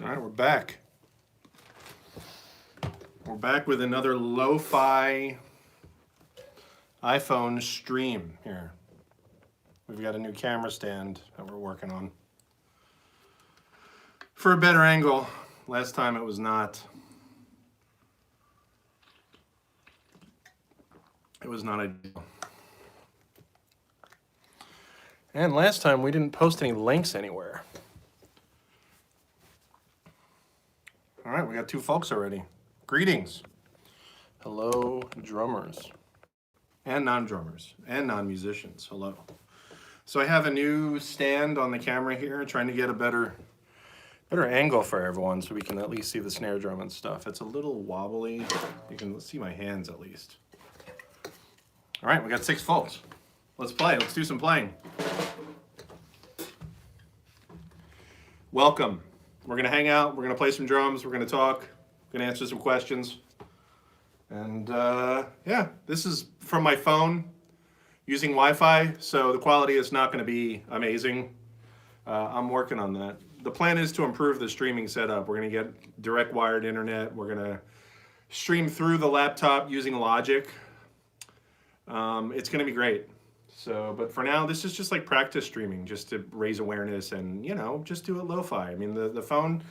All right, we're back. We're back with another lo-fi iPhone stream here. We've got a new camera stand that we're working on for a better angle. Last time it was not. It was not ideal. And last time we didn't post any links anywhere. All right, we got two folks already. Greetings. Hello, drummers. And non-drummers. And non-musicians. Hello. So I have a new stand on the camera here, trying to get a better angle for everyone so we can at least see the snare drum and stuff. It's a little wobbly. You can see my hands at least. All right, we got 6 folks. Let's play. Let's do some playing. Welcome. We're going to hang out. We're going to play some drums. We're going to talk. We're going to answer some questions. And yeah, this is from my phone using Wi-Fi, so the quality is not going to be amazing. I'm working on that. The plan is to improve the streaming setup. We're going to get direct wired internet. We're going to stream through the laptop using Logic. It's going to be great. So, but for now, this is just like practice streaming, just to raise awareness and, you know, just do it lo-fi. I mean, the phone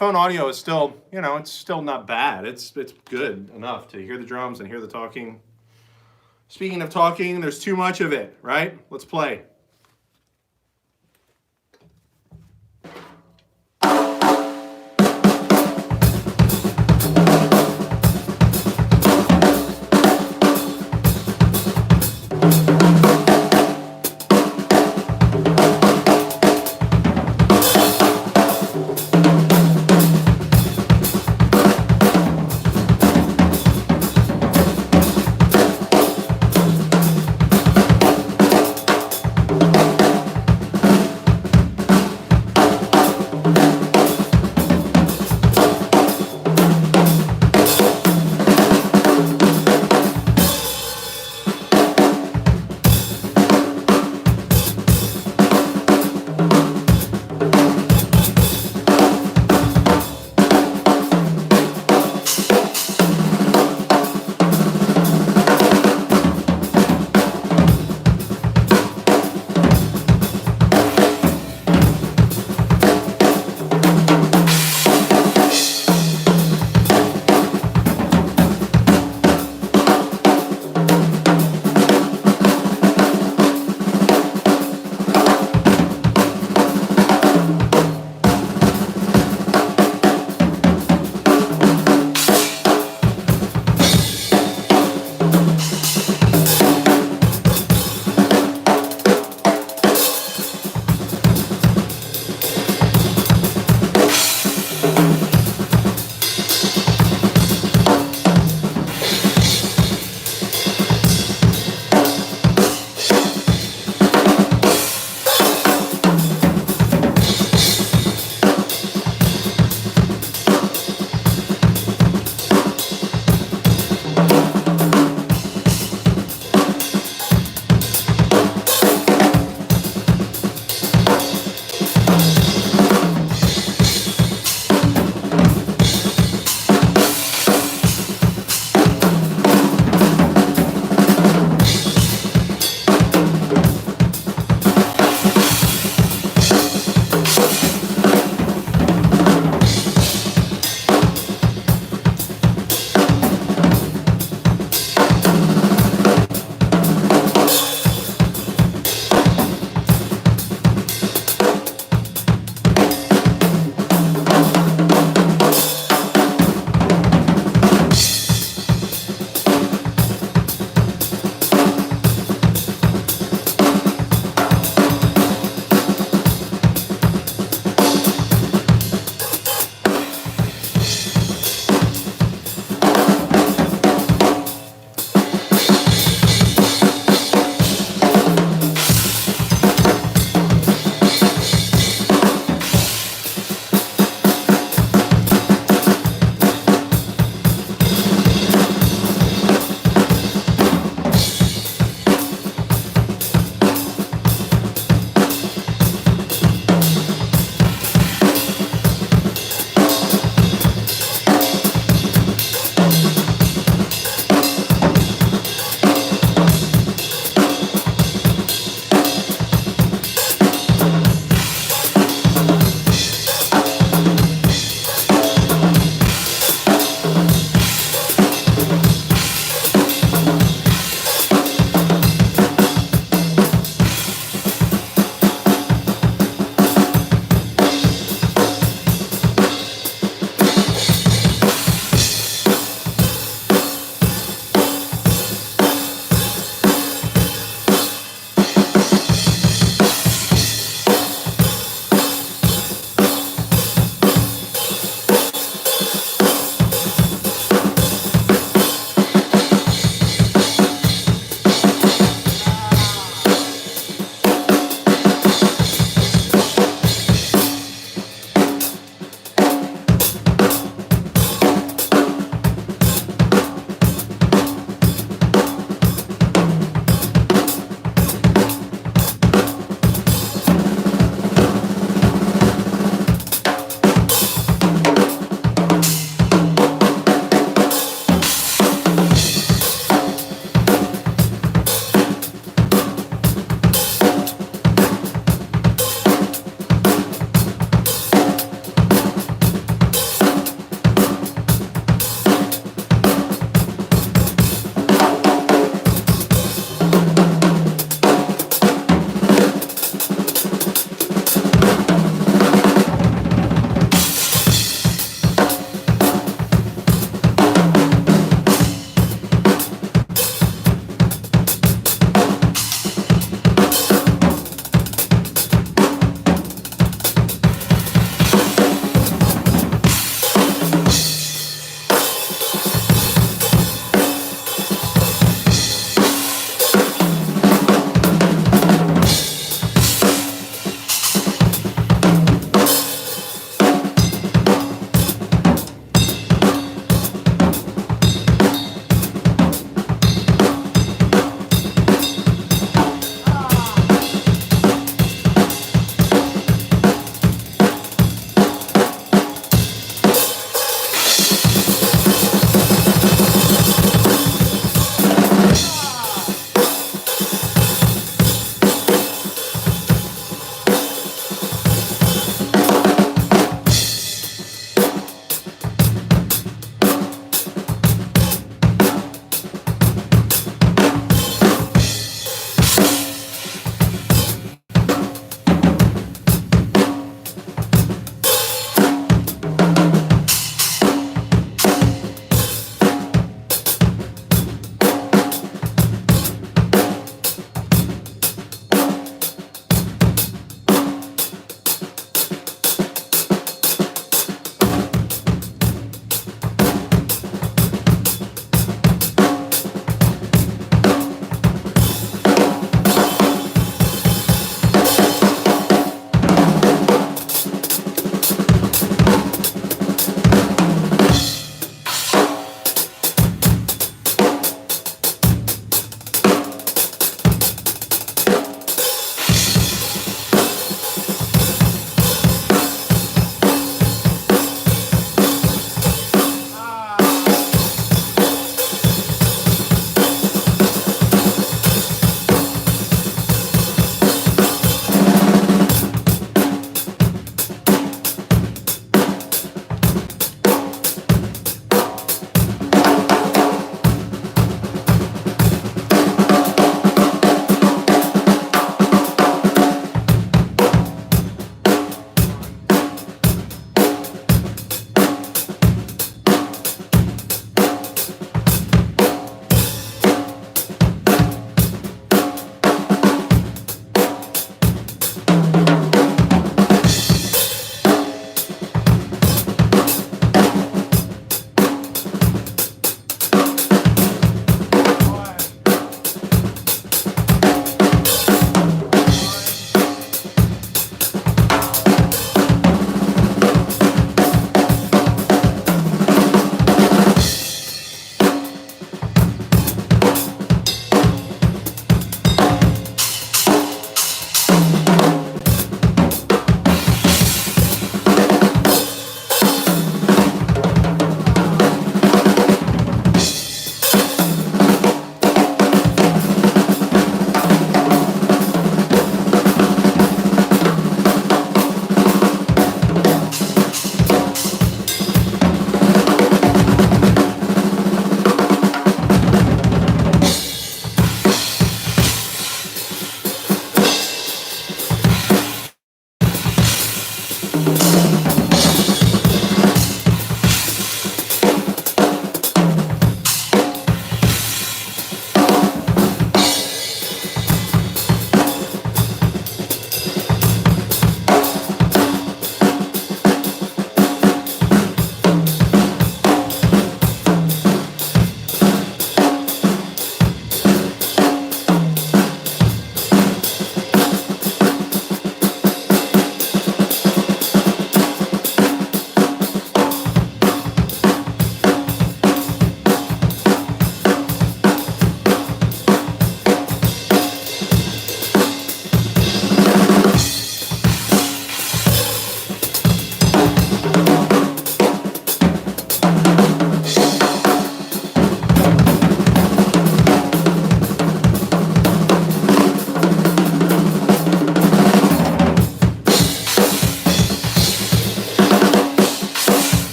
audio is still, you know, it's still not bad. It's good enough to hear the drums and hear the talking. Speaking of talking, there's too much of it, right? Let's play.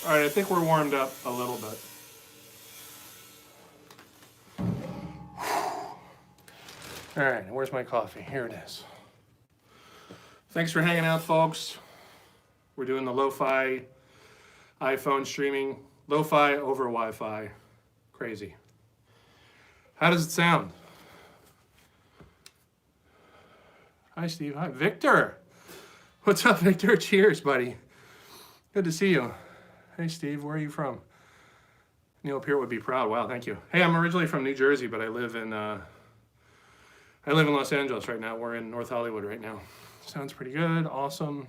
All right, I think we're warmed up a little bit. All right, where's my coffee? Here it is. Thanks for hanging out, folks. We're doing the lo-fi iPhone streaming, lo-fi over Wi-Fi. Crazy. How does it sound? Hi, Steve. Hi, Victor. What's up, Victor? Cheers, buddy. Good to see you. Hey, Steve. Where are you from? Neil Peart would be proud. Wow, thank you. Hey, I'm originally from New Jersey, but I live in Los Angeles right now. We're in North Hollywood right now. Sounds pretty good. Awesome.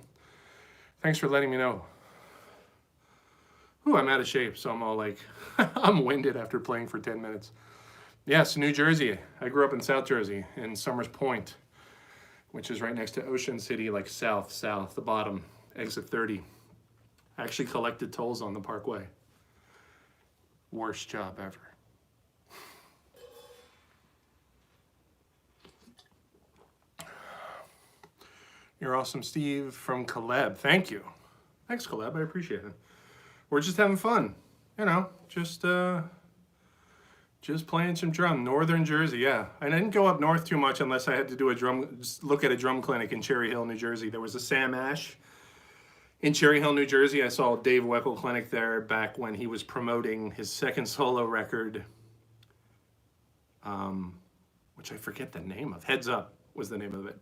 Thanks for letting me know. Ooh, I'm out of shape, so I'm all like, I'm winded after playing for 10 minutes. Yes, New Jersey. I grew up in South Jersey, in Summers Point, which is right next to Ocean City, like south, the bottom, exit 30. I actually collected tolls on the Parkway. Worst job ever. You're awesome, Steve, from Caleb. Thank you. Thanks, Caleb. I appreciate it. We're just having fun. You know, just playing some drum. Northern Jersey, yeah. I didn't go up north too much unless I had to do look at a drum clinic in Cherry Hill, New Jersey. There was a Sam Ash in Cherry Hill, New Jersey. I saw Dave Weckl clinic there back when he was promoting his second solo record, which I forget the name of. Heads Up was the name of it.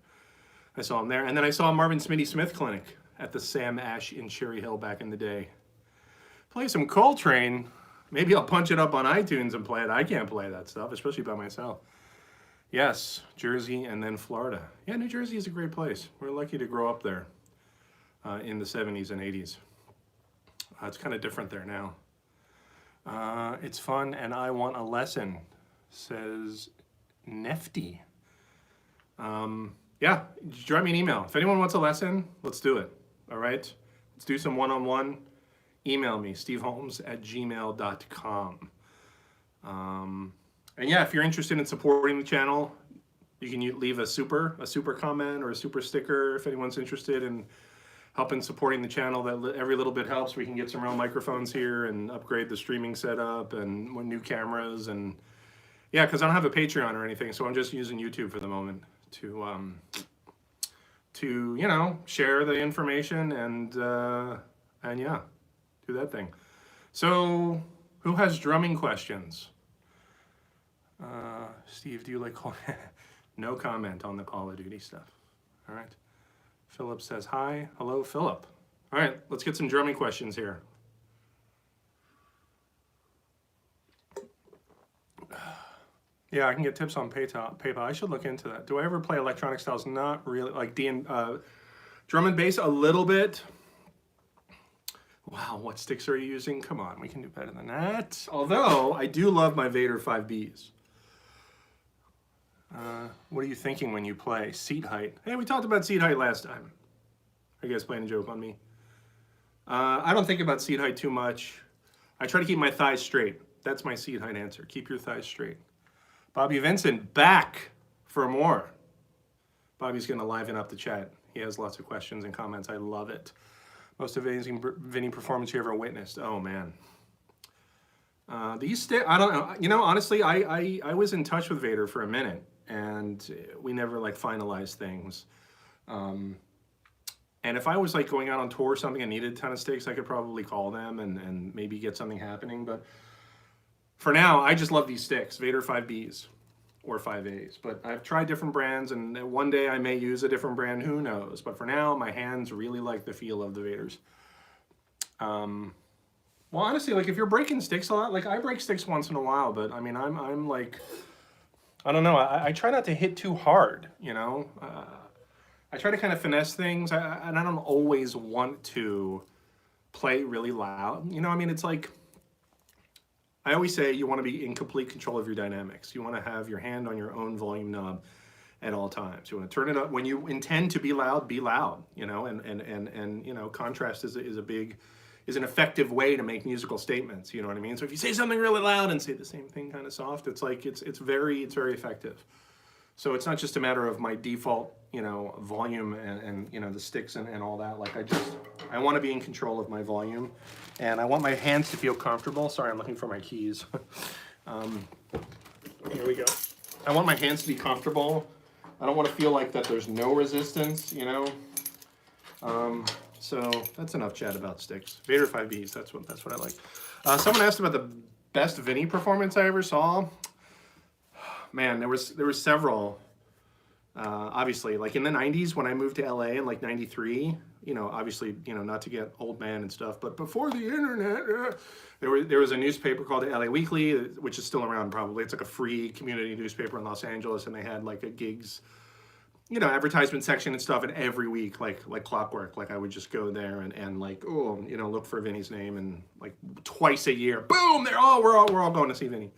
I saw him there. And then I saw Marvin Smitty Smith clinic at the Sam Ash in Cherry Hill back in the day. Play some Coltrane. Maybe I'll punch it up on iTunes and play it. I can't play that stuff, especially by myself. Yes, Jersey and then Florida. Yeah, New Jersey is a great place. We're lucky to grow up there in the 70s and 80s. It's kind of different there now. It's fun and I want a lesson, says Nefty. Yeah, just drop me an email. If anyone wants a lesson, let's do it. All right? Let's do some one-on-one. Email me, steveholmes@gmail.com. And yeah, if you're interested in supporting the channel, you can leave a super comment or a super sticker if anyone's interested in helping supporting the channel. That every little bit helps. We can get some real microphones here and upgrade the streaming setup and new cameras. And yeah, because I don't have a Patreon or anything, so I'm just using YouTube for the moment to you know, share the information and yeah, do that thing. So who has drumming questions? Steve, do you like no comment on the Call of Duty stuff. All right. Philip says hi. Hello, Philip. All right, let's get some drumming questions here. Yeah, I can get tips on PayPal. I should look into that. Do I ever play electronic styles? Not really. Like drum and bass a little bit. Wow, what sticks are you using? Come on, we can do better than that. Although, I do love my Vader 5Bs. What are you thinking when you play? Seat height. Hey, we talked about seat height last time. Are you guys playing a joke on me? I don't think about seat height too much. I try to keep my thighs straight. That's my seat height answer. Keep your thighs straight. Bobby Vincent, back for more. Bobby's going to liven up the chat. He has lots of questions and comments. I love it. Most amazing Vinnie performance you ever witnessed. Oh, man. These I don't know. You know, honestly, I was in touch with Vader for a minute, and we never, like, finalized things. And if I was, like, going out on tour or something and needed a ton of sticks, I could probably call them and maybe get something happening. But for now, I just love these sticks, Vader 5Bs or 5As. But I've tried different brands, and one day I may use a different brand, who knows. But for now, my hands really like the feel of the Vaders. Well, honestly, like, if you're breaking sticks a lot, like, I break sticks once in a while, but, I mean, I'm like, I don't know, I try not to hit too hard, you know? I try to kind of finesse things, and I don't always want to play really loud. You know, I mean, it's like, I always say you want to be in complete control of your dynamics. You want to have your hand on your own volume knob at all times. You want to turn it up. When you intend to be loud, you know, and you know, contrast is an effective way to make musical statements, you know what I mean? So if you say something really loud and say the same thing kind of soft, it's like, it's very effective. So it's not just a matter of my default you know, volume and you know, the sticks and all that. Like I want to be in control of my volume, and I want my hands to feel comfortable. Sorry, I'm looking for my keys. Here we go. I want my hands to be comfortable. I don't want to feel like that there's no resistance, you know. So that's enough chat about sticks. Vader 5Bs, that's what I like. Someone asked about the best Vinnie performance I ever saw. Man, there was several. Obviously, like in the 90s when I moved to LA in like 93, you know, obviously, you know, not to get old man and stuff, but before the internet, there was a newspaper called the LA Weekly, which is still around probably. It's like a free community newspaper in Los Angeles, and they had like a gigs, you know, advertisement section and stuff, and every week, like clockwork, like I would just go there and like, oh, you know, look for Vinnie's name, and like twice a year, boom, we're all going to see Vinnie.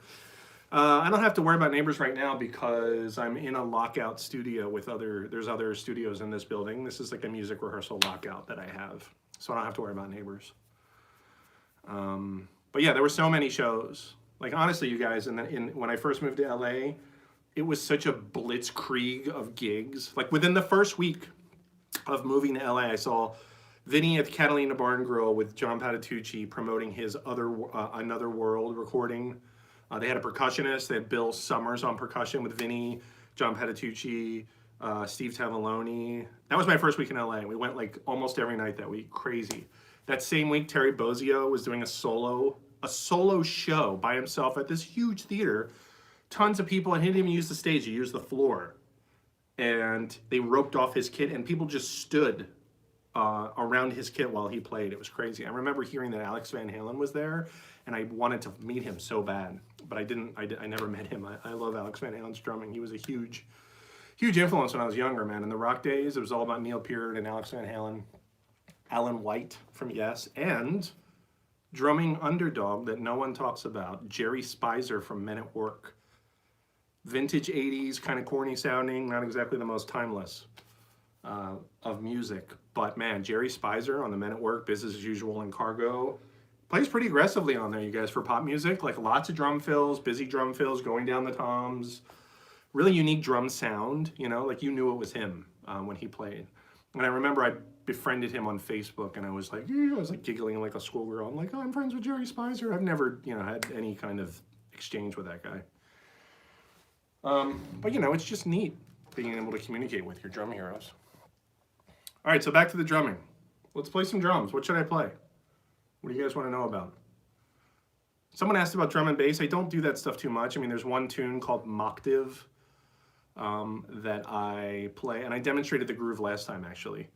I don't have to worry about neighbors right now because I'm in a lockout studio with there's other studios in this building. This is like a music rehearsal lockout that I have, so I don't have to worry about neighbors. But yeah, there were so many shows. Like honestly, you guys, when I first moved to LA, it was such a blitzkrieg of gigs. Like within the first week of moving to LA, I saw Vinnie at the Catalina Bar and Grill with John Patitucci promoting his Another World recording. They had a percussionist. They had Bill Summers on percussion with Vinnie, John Patitucci, Steve Tavallone. That was my first week in LA. We went like almost every night that week. Crazy. That same week, Terry Bozzio was doing a solo show by himself at this huge theater. Tons of people, and he didn't even use the stage. He used the floor. And they roped off his kit, and people just stood around his kit while he played. It was crazy. I remember hearing that Alex Van Halen was there, and I wanted to meet him so bad, but I never met him. I love Alex Van Halen's drumming. He was a huge influence when I was younger, man. In the rock days, it was all about Neil Peart and Alex Van Halen, Alan White from Yes, and drumming underdog that no one talks about, Jerry Spicer from Men at Work. Vintage 80s, kind of corny sounding, not exactly the most timeless of music. But man, Jerry Spicer on the Men at Work, Business as Usual, and Cargo, plays pretty aggressively on there, you guys, for pop music. Like lots of drum fills, busy drum fills, going down the toms. Really unique drum sound, you know, like you knew it was him when he played. And I remember I befriended him on Facebook, and I was like giggling like a schoolgirl. I'm like, oh, I'm friends with Jerry Spicer. I've never, you know, had any kind of exchange with that guy. But you know, it's just neat being able to communicate with your drum heroes. All right, so back to the drumming. Let's play some drums. What should I play? What do you guys want to know about? Someone asked about drum and bass. I don't do that stuff too much. I mean, there's one tune called Moctiv that I play, and I demonstrated the groove last time, actually.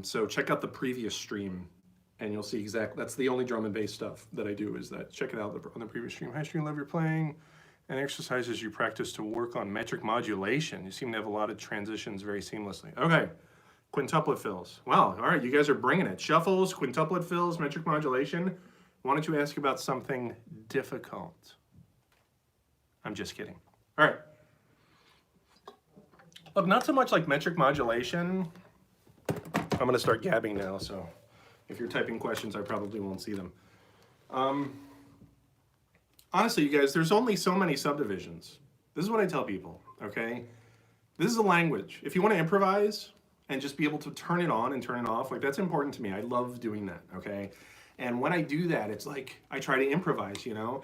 So check out the previous stream, and you'll see exactly, that's the only drum and bass stuff that I do is that. Check it out on the previous stream. Hi, stream, love your playing, and exercises you practice to work on metric modulation. You seem to have a lot of transitions very seamlessly. Okay. Quintuplet fills. Wow, all right, you guys are bringing it. Shuffles, quintuplet fills, metric modulation. Why don't you ask about something difficult? I'm just kidding. All right. Look, not so much like metric modulation. I'm gonna start gabbing now, so if you're typing questions, I probably won't see them. Honestly, you guys, there's only so many subdivisions. This is what I tell people, okay? This is a language. If you wanna improvise, and just be able to turn it on and turn it off, like that's important to me. I love doing that, okay? And when I do that, it's like I try to improvise, you know?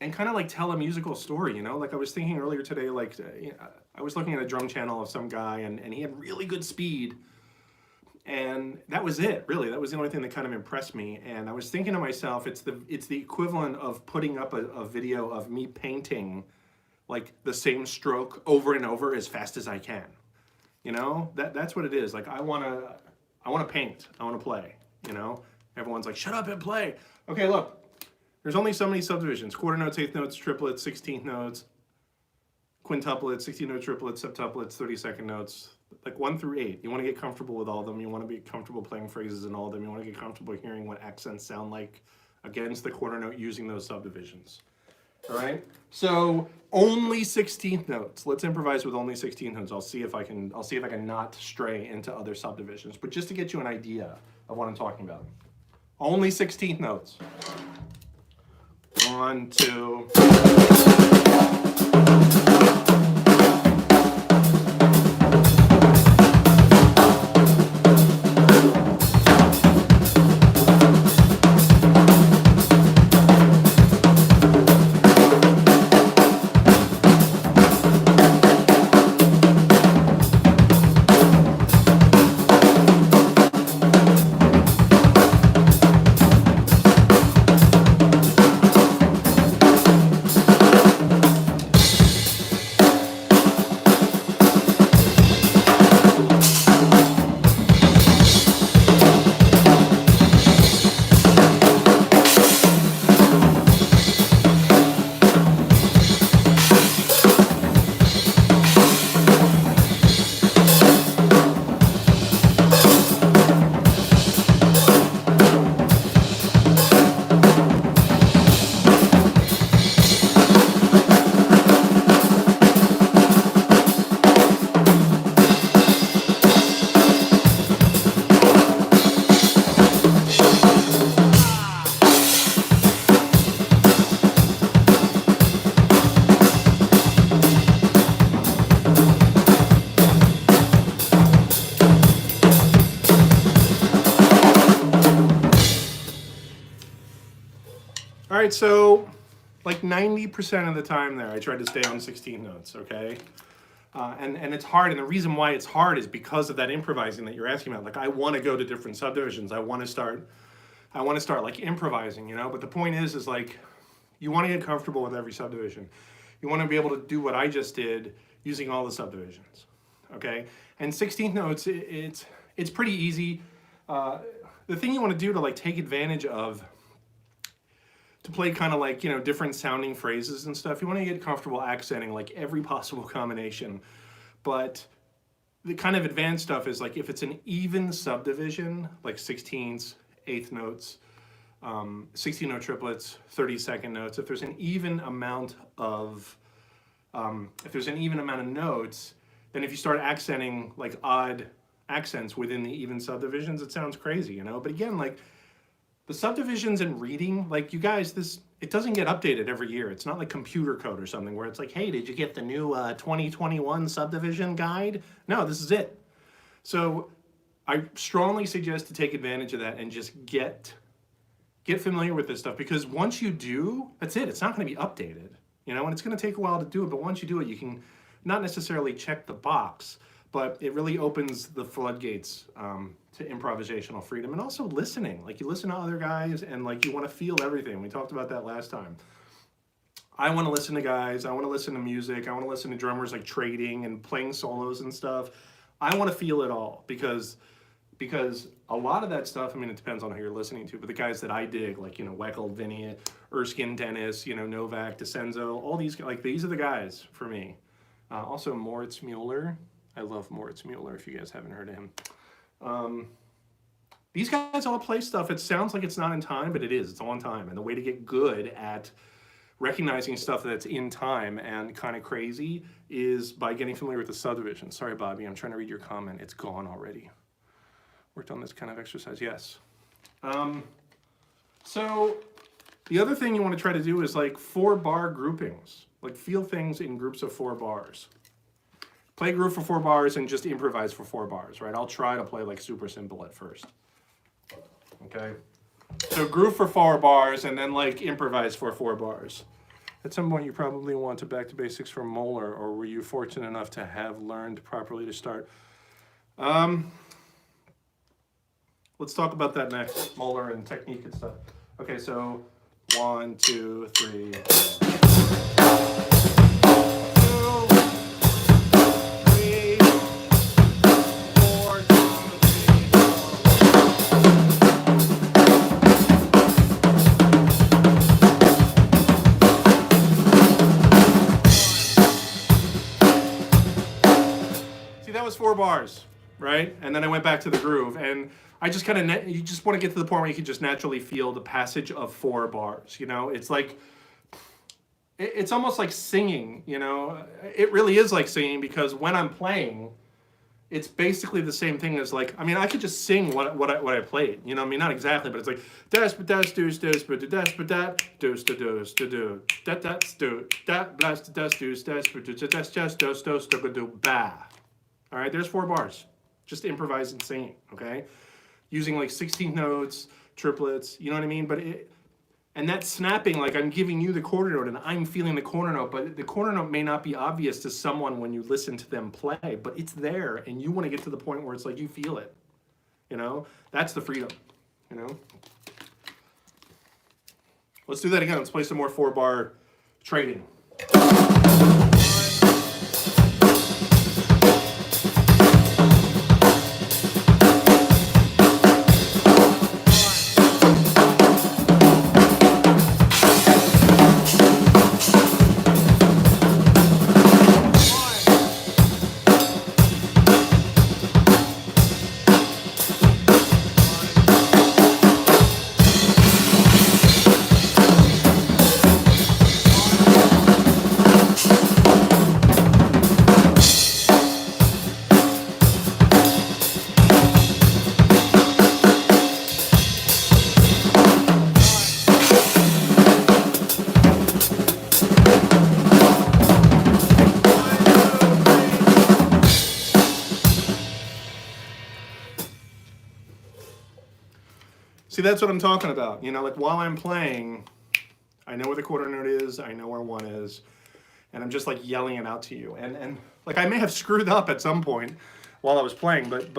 And kind of like tell a musical story, you know? Like I was thinking earlier today, like I was looking at a drum channel of some guy, and he had really good speed, and that was it, really. That was the only thing that kind of impressed me. And I was thinking to myself, it's the equivalent of putting up a video of me painting like the same stroke over and over as fast as I can. You know, that's what it is. Like I wanna paint, I wanna play, you know? Everyone's like, shut up and play. Okay, look, there's only so many subdivisions. Quarter notes, eighth notes, triplets, 16th notes, quintuplets, 16th note triplets, septuplets, 32nd notes, like 1 through 8. You wanna get comfortable with all of them. You wanna be comfortable playing phrases in all of them. You wanna get comfortable hearing what accents sound like against the quarter note using those subdivisions. All right, so only 16th notes. Let's improvise with only 16th notes. I'll see if I can not stray into other subdivisions, but just to get you an idea of what I'm talking about. Only 16th notes. 1, 2. All right, so like 90% of the time there, I tried to stay on 16 notes, okay? And it's hard, and the reason why it's hard is because of that improvising that you're asking about. Like, I want to go to different subdivisions. I want to start like improvising, you know? But the point is like, you want to get comfortable with every subdivision. You want to be able to do what I just did using all the subdivisions, okay? And 16th notes, it's pretty easy. The thing you want to do to like take advantage of, to play kind of like, you know, different sounding phrases and stuff, you want to get comfortable accenting like every possible combination. But the kind of advanced stuff is like if it's an even subdivision, like 16ths, eighth notes, 16 note triplets, 32nd notes, if there's an even amount of notes, then if you start accenting like odd accents within the even subdivisions, it sounds crazy, you know? But again, like the subdivisions and reading, like you guys, it doesn't get updated every year. It's not like computer code or something where it's like, hey, did you get the new 2021 subdivision guide? No, this is it. So I strongly suggest to take advantage of that and just get familiar with this stuff, because once you do, that's it. It's not going to be updated, you know, and it's going to take a while to do it. But once you do it, you can not necessarily check the box, but it really opens the floodgates to improvisational freedom, and also listening. Like you listen to other guys and like you want to feel everything. We talked about that last time. I want to listen to guys. I want to listen to music. I want to listen to drummers like trading and playing solos and stuff. I want to feel it all because a lot of that stuff, I mean, it depends on who you're listening to, but the guys that I dig, like, you know, Weckl, Vinnie, Erskine, Dennis, you know, Novak, DeCenzo, all these, like, these are the guys for me. Also, Moritz Mueller. I love Moritz Mueller, if you guys haven't heard of him. These guys all play stuff. It sounds like it's not in time, but it is. It's all in time. And the way to get good at recognizing stuff that's in time and kind of crazy is by getting familiar with the subdivision. Sorry, Bobby, I'm trying to read your comment. It's gone already. Worked on this kind of exercise, yes. So the other thing you want to try to do is like 4-bar groupings. Like feel things in groups of 4 bars. Play a group for 4 bars and just improvise for 4 bars, right? I'll try to play like super simple at first. Okay? So group for 4 bars and then like improvise for 4 bars. At some point you probably want to back to basics from Molar, or were you fortunate enough to have learned properly to start? Let's talk about that next, Molar and technique and stuff. Okay, so 1, 2, 3, 4. See, that was 4 bars, right? And then I went back to the groove, and I just kind of, you just want to get to the point where you can just naturally feel the passage of 4 bars, you know? It's like, it's almost like singing, you know? It really is like singing, because when I'm playing, it's basically the same thing as like, I mean, I could just sing what I played, you know? I mean, not exactly, but it's like, das ba das doos das ba das ba dat doos da doos da do dat dat do dat blast das doos das ba das just dos dos da do ba. All right, there's 4 bars. Just improvise and singing, okay? Using like 16th notes, triplets, you know what I mean? But and that snapping, like I'm giving you the quarter note and I'm feeling the quarter note, but the quarter note may not be obvious to someone when you listen to them play, but it's there, and you want to get to the point where it's like you feel it, you know? That's the freedom, you know? Let's do that again. Let's play some more 4-bar trading. See, that's what I'm talking about. You know, like while I'm playing, I know where the quarter note is, I know where one is, and I'm just like yelling it out to you. And like I may have screwed up at some point while I was playing, but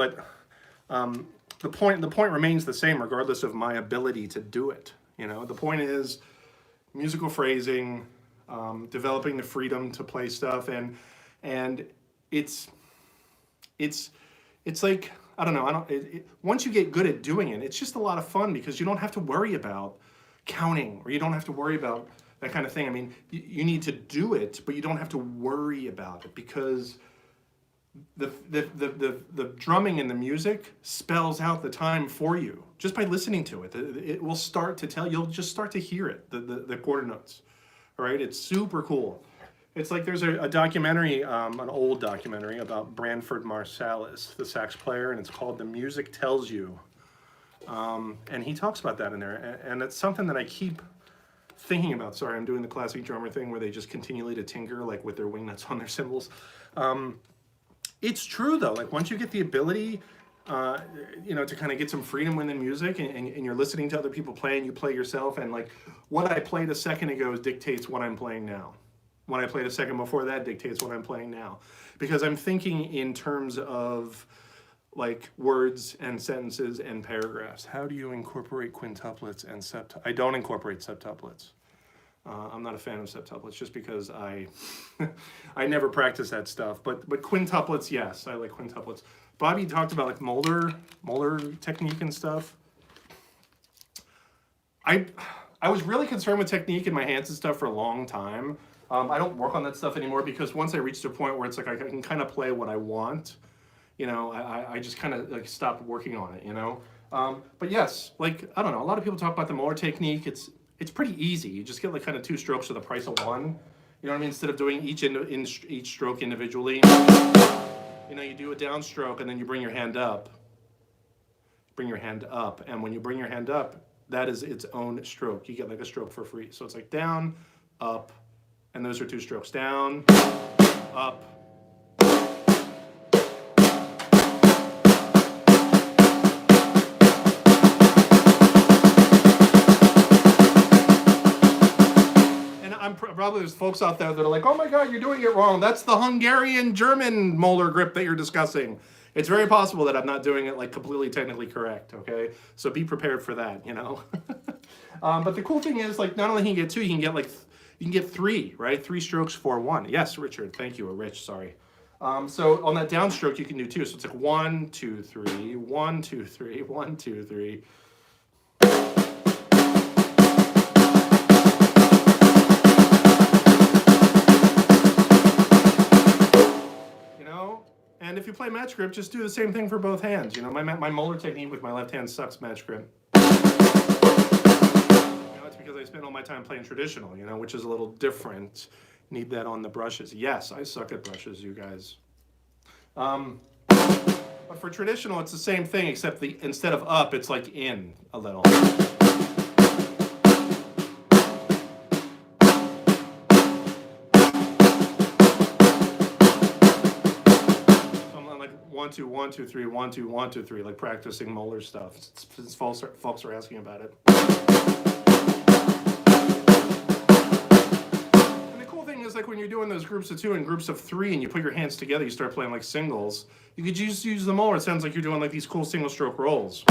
the point remains the same regardless of my ability to do it. You know, the point is musical phrasing, developing the freedom to play stuff, and it's like, I don't know, once you get good at doing it, it's just a lot of fun because you don't have to worry about counting, or you don't have to worry about that kind of thing. I mean, you need to do it, but you don't have to worry about it because the drumming and the music spells out the time for you just by listening to it. It will start to tell, you'll just start to hear it, the quarter notes. All right, it's super cool. It's like there's a documentary, an old documentary about Branford Marsalis, the sax player, and it's called The Music Tells You. And he talks about that in there, and it's something that I keep thinking about. Sorry, I'm doing the classic drummer thing where they just continually to tinker, like with their wingnuts on their cymbals. It's true though, like once you get the ability, you know, to kind of get some freedom within music, and you're listening to other people play and you play yourself, and like what I played a second ago dictates what I'm playing now. What I played a second before that dictates what I'm playing now. Because I'm thinking in terms of like words and sentences and paragraphs. How do you incorporate quintuplets and septuplets? I don't incorporate septuplets. I'm not a fan of septuplets just because I never practice that stuff. But quintuplets, yes, I like quintuplets. Bobby talked about like Molar technique and stuff. I was really concerned with technique in my hands and stuff for a long time. I don't work on that stuff anymore because once I reached a point where it's like I can kind of play what I want, you know, I just kind of like stopped working on it, you know. But yes, like I don't know, a lot of people talk about the Molar technique. It's pretty easy. You just get like kind of 2 strokes for the price of 1. You know what I mean? Instead of doing each stroke individually, you know, you do a downstroke and then you bring your hand up. Bring your hand up, and when you bring your hand up, that is its own stroke. You get like a stroke for free. So it's like down, up, and those are 2 strokes. Down, up. And probably there's folks out there that are like, oh my God, you're doing it wrong. That's the Hungarian-German Molar grip that you're discussing. It's very possible that I'm not doing it like completely technically correct, okay? So be prepared for that, you know? But the cool thing is, like, not only can you get 2, you can get like, you can get 3, right? 3 strokes for 1. Yes, Richard, thank you, or Rich, sorry. So on that downstroke, you can do 2. So it's like 1, 2, 3, 1, 2, 3, 1, 2, 3. And if you play match grip, just do the same thing for both hands. You know, my Molar technique with my left hand sucks match grip. You know, it's because I spend all my time playing traditional, you know, which is a little different. Need that on the brushes. Yes, I suck at brushes, you guys. But for traditional, it's the same thing, except instead of up, it's like in a little. One, two, 1, 2, 3, 1, 2, 1, 2, 3, like practicing Molar stuff. Since folks are asking about it. And the cool thing is, like when you're doing those groups of 2 and groups of 3, and you put your hands together, you start playing like singles. You could just use the Molar. It sounds like you're doing like these cool single stroke rolls.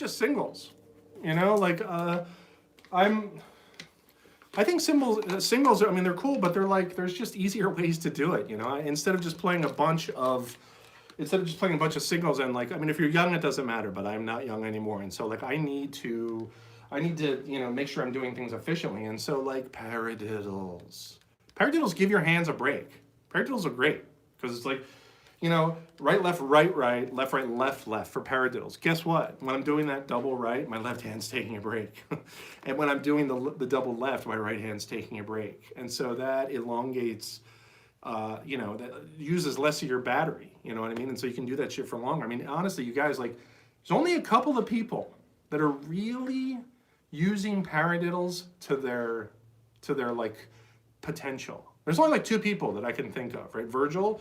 Singles, you know, like I think singles are, I mean, they're cool, but they're like, there's just easier ways to do it, you know. Instead of just playing a bunch of singles, and like, I mean, if you're young, it doesn't matter, but I'm not young anymore, and so like I need to, you know, make sure I'm doing things efficiently. And so like paradiddles give your hands a break. Paradiddles are great because it's like you know, right, left, right, right, left, right, left, left for paradiddles. Guess what? When I'm doing that double right, my left hand's taking a break. And when I'm doing the double left, my right hand's taking a break. And so that elongates, you know, that uses less of your battery, you know what I mean? And so you can do that shit for longer. I mean, honestly, you guys, like, there's only a couple of people that are really using paradiddles to their like potential. There's only like 2 people that I can think of, right? Virgil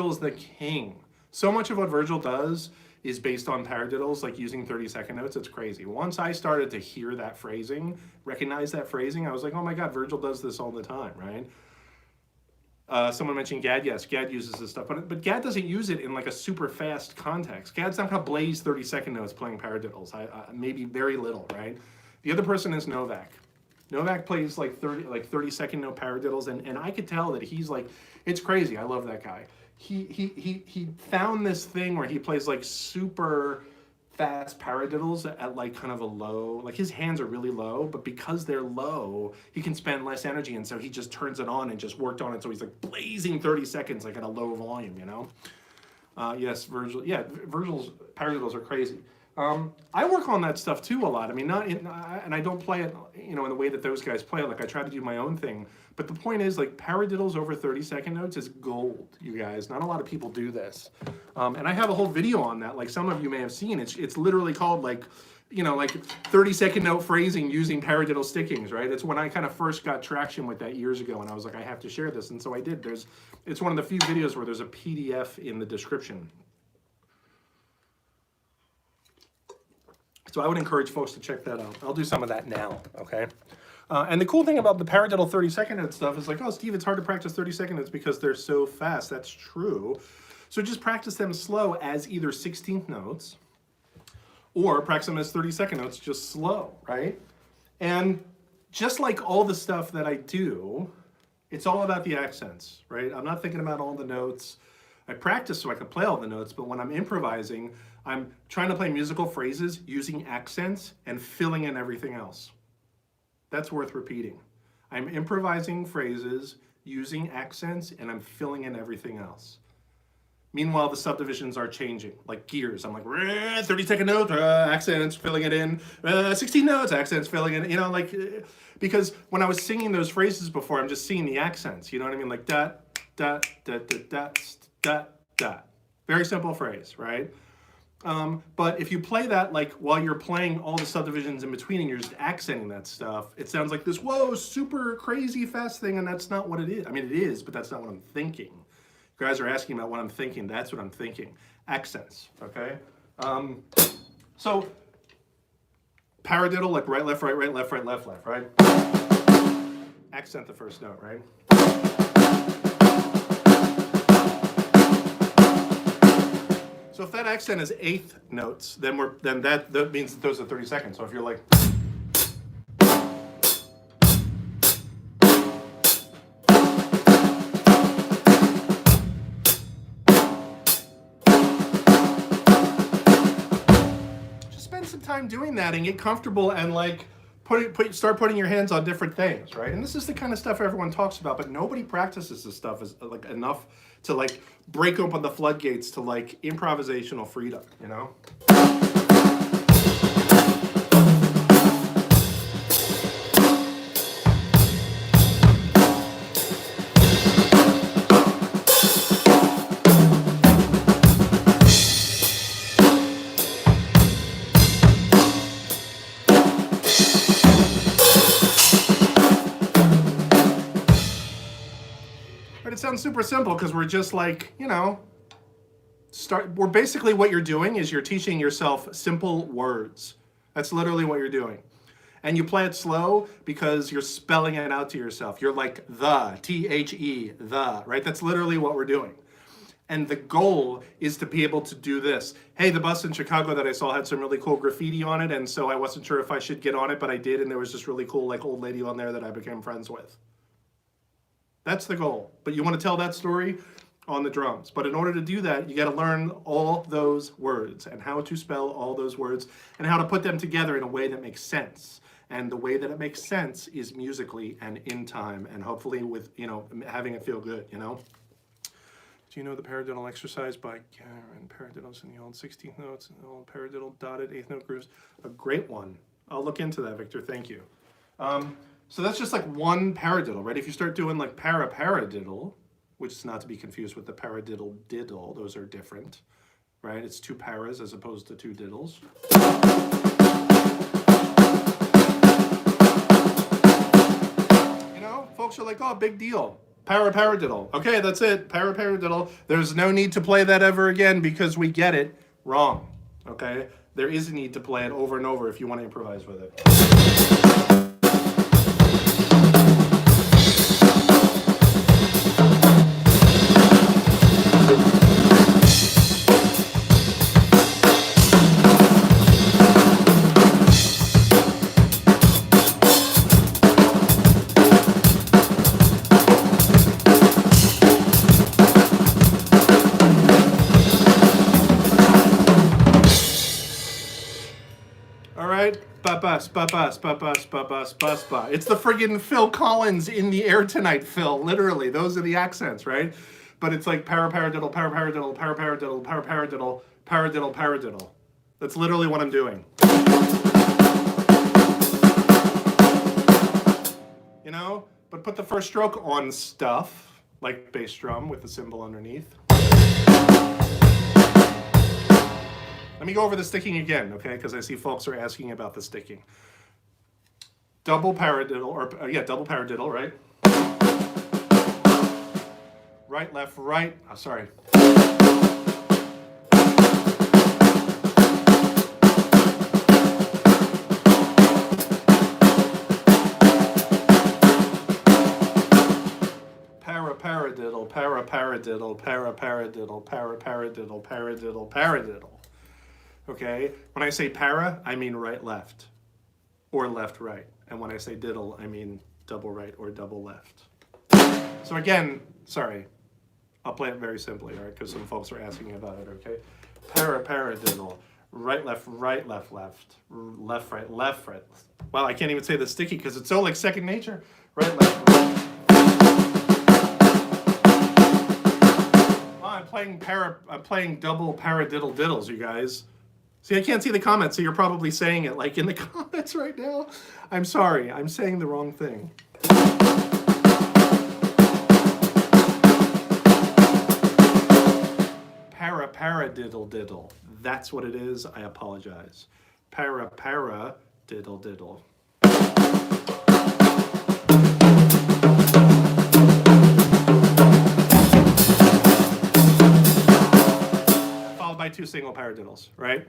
is the king. So much of what Virgil does is based on paradiddles, like using 30-second notes. It's crazy. Once I started to hear that phrasing, recognize that phrasing, I was like, oh my God, Virgil does this all the time, right? Someone mentioned Gad. Yes, Gad uses this stuff, but Gad doesn't use it in like a super fast context. Gad's not gonna blaze 30-second notes playing paradiddles. Maybe very little, right? The other person is Novak. Novak plays like 30-second note paradiddles, and I could tell that he's like, it's crazy. I love that guy. He found this thing where he plays like super fast paradiddles at like kind of a low, like his hands are really low, but because they're low, he can spend less energy, and so he just turns it on and just worked on it, so he's like blazing 30 seconds like at a low volume, you know? Yes, Virgil, yeah, Virgil's paradiddles are crazy. I work on that stuff too a lot. I mean, and I don't play it, you know, in the way that those guys play it. Like I try to do my own thing. But the point is, like, paradiddles over 30-second notes is gold, you guys. Not a lot of people do this. And I have a whole video on that. Like some of you may have seen. It's literally called like, you know, like 30-second note phrasing using paradiddle stickings, right? It's when I kind of first got traction with that years ago, and I was like, I have to share this, and so I did. It's one of the few videos where there's a PDF in the description. So I would encourage folks to check that out. I'll do some of that now, okay? And the cool thing about the paradiddle 30-second note stuff is like, oh, Steve, it's hard to practice 30-second notes because they're so fast. That's true. So just practice them slow as either 16th notes or practice them as 30-second notes, just slow, right? And just like all the stuff that I do, it's all about the accents, right? I'm not thinking about all the notes. I practice so I can play all the notes, but when I'm improvising, I'm trying to play musical phrases using accents and filling in everything else. That's worth repeating. I'm improvising phrases using accents and I'm filling in everything else. Meanwhile, the subdivisions are changing, like gears. I'm like, 30-second note, accents, filling it in. 16 notes, accents, filling it in. You know, like, because when I was singing those phrases before, I'm just singing the accents. You know what I mean? Like, da, da, da, da, da, da, da. Very simple phrase, right? But if you play that like while you're playing all the subdivisions in between and you're just accenting that stuff, it sounds like this, whoa, super crazy fast thing, and that's not what it is. I mean, it is, but that's not what I'm thinking. You guys are asking about what I'm thinking. That's what I'm thinking. Accents, okay? So paradiddle, like right, left, right, right, left, right, left, left, right? Accent the first note, right? So if that accent is 8th notes, then that means that those are 30 seconds. So if you're like, just spend some time doing that and get comfortable and like start putting your hands on different things, right? And this is the kind of stuff everyone talks about, but nobody practices this stuff is like enough to like break open the floodgates to like improvisational freedom, you know? But it sounds super simple because we're just like, you know, we're basically what you're doing is you're teaching yourself simple words. That's literally what you're doing. And you play it slow because you're spelling it out to yourself. You're like the, T-H-E, the, right? That's literally what we're doing. And the goal is to be able to do this. Hey, the bus in Chicago that I saw had some really cool graffiti on it, and so I wasn't sure if I should get on it, but I did, and there was this really cool like old lady on there that I became friends with. That's the goal. But you want to tell that story on the drums. But in order to do that, you got to learn all those words and how to spell all those words and how to put them together in a way that makes sense. And the way that it makes sense is musically and in time and hopefully with, you know, having it feel good, you know? Do you know the paradiddle exercise by Karen? Paradiddles in the old 16th notes and the old paradiddle dotted 8th note grooves. A great one. I'll look into that, Victor. Thank you. So that's just like one paradiddle, right? If you start doing like paradiddle, which is not to be confused with the paradiddle diddle, those are different, right? It's two paras as opposed to two diddles. You know, folks are like, oh, big deal. Paradiddle. Okay, that's it. Paradiddle. There's no need to play that ever again because we get it wrong. Okay? There is a need to play it over and over if you want to improvise with it. It's the friggin' Phil Collins in the air tonight, Phil. Literally, those are the accents, right? But it's like paradiddle, paradiddle, paradiddle, paradiddle, paradiddle, paradiddle. That's literally what I'm doing. You know? But put the first stroke on stuff, like bass drum with the cymbal underneath. Let me go over the sticking again, okay? Because I see folks are asking about the sticking. Double paradiddle, or double paradiddle, right? Right, left, right. Oh, sorry. Paradiddle, paradiddle, paradiddle, paradiddle, paradiddle, paradiddle. Okay? When I say para, I mean right, left, or left, right. And when I say diddle, I mean double right or double left. So again, sorry, I'll play it very simply, all right? Because some folks are asking about it, okay? Paradiddle, right, left, left, left, right, left, right. Wow, I can't even say the sticky because it's so like second nature. Right, left, right. Well, I'm playing double paradiddle diddles, you guys. See, I can't see the comments, so you're probably saying it like in the comments right now. I'm sorry, I'm saying the wrong thing. Paradiddle diddle. That's what it is. I apologize. Paradiddle diddle. Followed by two single paradiddles, right?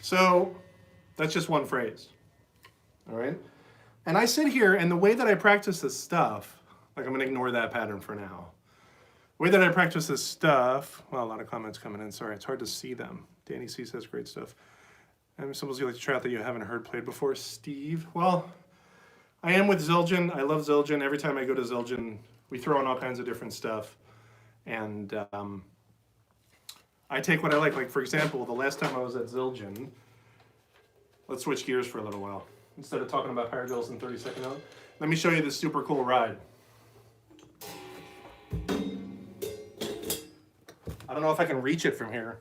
So that's just one phrase, all right? And I sit here, and the way that I practice this stuff, like I'm gonna ignore that pattern for now. The way that I practice this stuff, well, a lot of comments coming in, sorry, it's hard to see them. Danny C says great stuff. And symbols you like to try out that you haven't heard played before. Steve, well, I am with Zildjian. I love Zildjian. Every time I go to Zildjian, we throw in all kinds of different stuff. And I take what I like. Like, for example, the last time I was at Zildjian, let's switch gears for a little while. Instead of talking about paradiddles in 30-second note, let me show you this super cool ride. I don't know if I can reach it from here.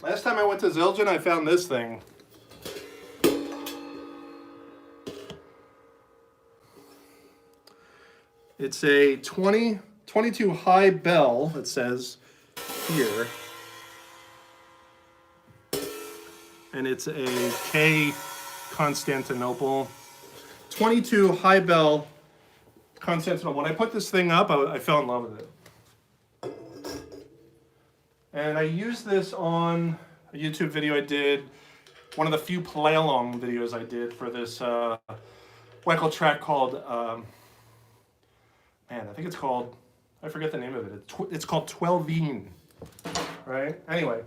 Last time I went to Zildjian, I found this thing. It's a 22 high bell, it says here. And it's a K Constantinople. 22 high bell Constantinople. When I put this thing up, I fell in love with it. And I used this on a YouTube video I did, one of the few play-along videos I did for this Weckl track called, man, I think it's called, I forget the name of it. It's called 12-ine, right? Anyway.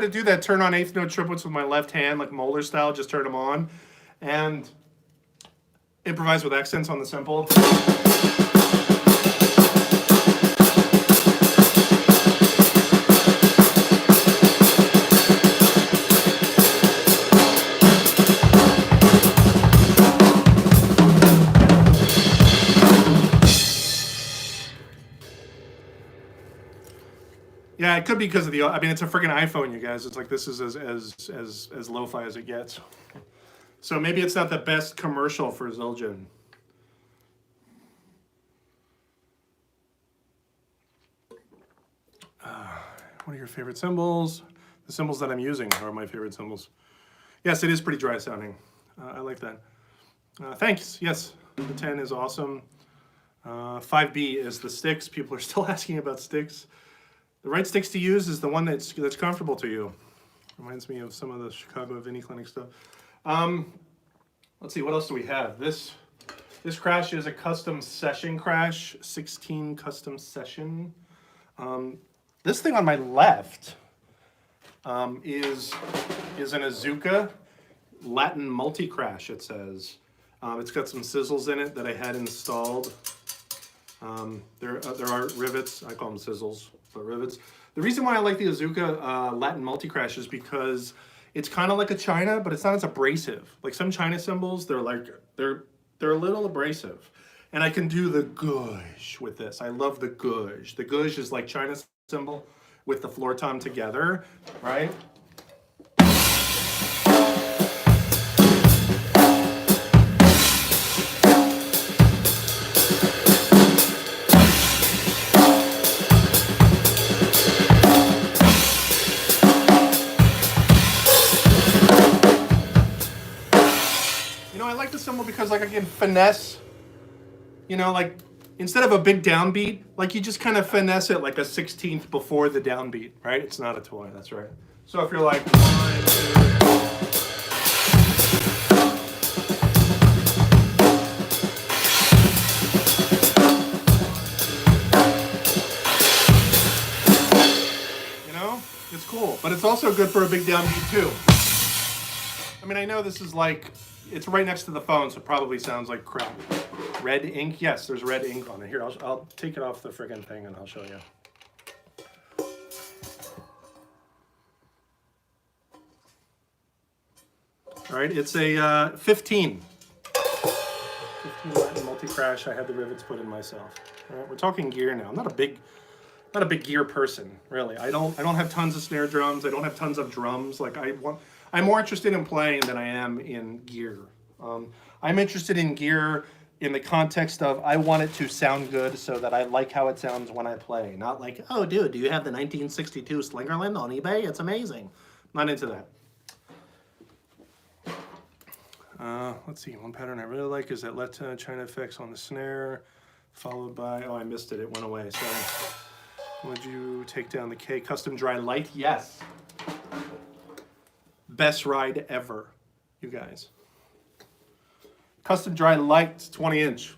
To do that turn on eighth note triplets with my left hand, like Molar style, just turn them on and improvise with accents on the cymbal. Yeah, it could be because of the. I mean, it's a freaking iPhone, you guys. It's like this is as lo-fi as it gets. So maybe it's not the best commercial for Zildjian. What are your favorite cymbals? The cymbals that I'm using are my favorite cymbals. Yes, it is pretty dry sounding. I like that. Thanks. Yes, the 10 is awesome. 5B is the sticks. People are still asking about sticks. The right sticks to use is the one that's comfortable to you. Reminds me of some of the Chicago Vinnie Clinic stuff. Let's see, what else do we have? This crash is a custom session crash, 16 custom session. This thing on my left is an Azuka Latin multi-crash, it says. It's got some sizzles in it that I had installed. There are rivets, I call them sizzles. But rivets. The reason why I like the Azuka Latin multi-crash is because it's kind of like a China, but it's not as abrasive. Like some China cymbals, they're a little abrasive. And I can do the gush with this. I love the gush. The gush is like China cymbal with the floor tom together, right? Because like I can finesse, you know, like instead of a big downbeat, like you just kind of finesse it like a 16th before the downbeat, right? It's not a toy, that's right. So if you're like 1, 2, you know, it's cool, but it's also good for a big downbeat too. I mean, I know this is like, it's right next to the phone, so it probably sounds like crap. Red ink? Yes, there's red ink on it. Here, I'll take it off the friggin' thing and I'll show you. All right, it's a 15. 15 Latin multi-crash. I had the rivets put in myself. All right, we're talking gear now. I'm not a big not a big gear person, really. I don't have tons of snare drums. I don't have tons of drums. Like I'm more interested in playing than I am in gear. I'm interested in gear in the context of I want it to sound good so that I like how it sounds when I play. Not like, oh, dude, do you have the 1962 Slingerland on eBay? It's amazing. Not into that. Let's see, one pattern I really like is that Let China effects on the snare, followed by, oh, I missed it, it went away, sorry. Would you take down the K custom dry light? Yes. Best ride ever, you guys. Custom dry light, 20 inch.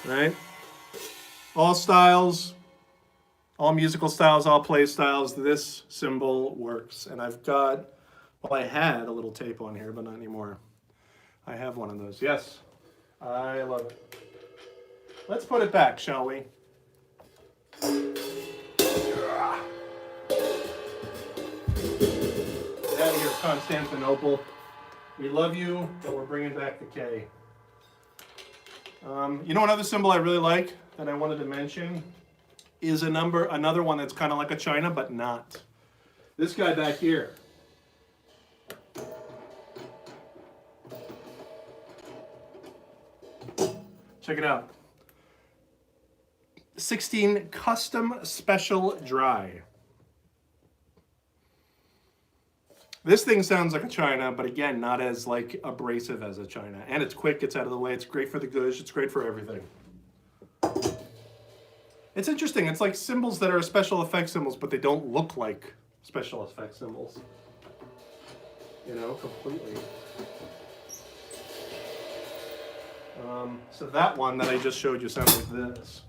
Right? All styles, all musical styles, all play styles. This cymbal works. And I've got, well, I had a little tape on here, but not anymore. I have one of those. Yes, I love it. Let's put it back, shall we? Get out of here, Constantinople. We love you, but we're bringing back the K. You know another cymbal I really like that I wanted to mention is another one that's kind of like a China, but not. This guy back here. Check it out. 16 custom special dry. This thing sounds like a China, but again, not as like abrasive as a China. And it's quick, it's out of the way, it's great for the gush, it's great for everything. It's interesting, it's like cymbals that are special effects cymbals, but they don't look like special effects cymbals. You know, completely. So that one that I just showed you sounds like this.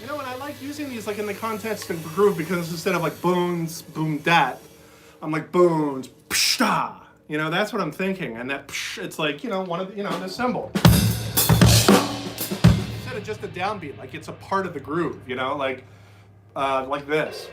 You know, and I like using these like in the context and groove because instead of like booms, boom, dat, I'm like booms, pshta. You know, that's what I'm thinking, and that psh, it's like, you know, one of the, you know, the cymbal. Instead of just a downbeat, like it's a part of the groove, you know, like this.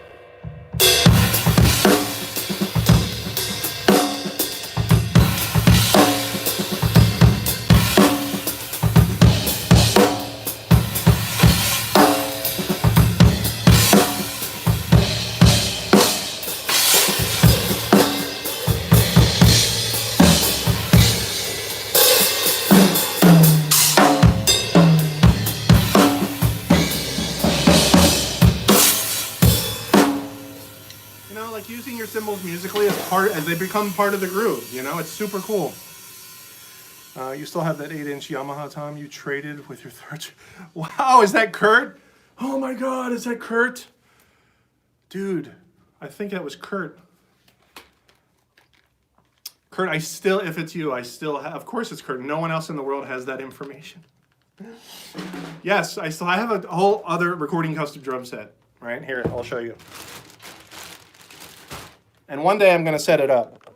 Using your cymbals musically as they become part of the groove, you know, it's super cool. You still have that 8-inch Yamaha, Tom, you traded with your third. Wow, is that Kurt? Oh my God, is that Kurt? Dude, I think that was Kurt. Kurt, if it's you, I still have, of course it's Kurt. No one else in the world has that information. Yes, I have a whole other recording custom drum set, right? Here, I'll show you. And one day I'm going to set it up.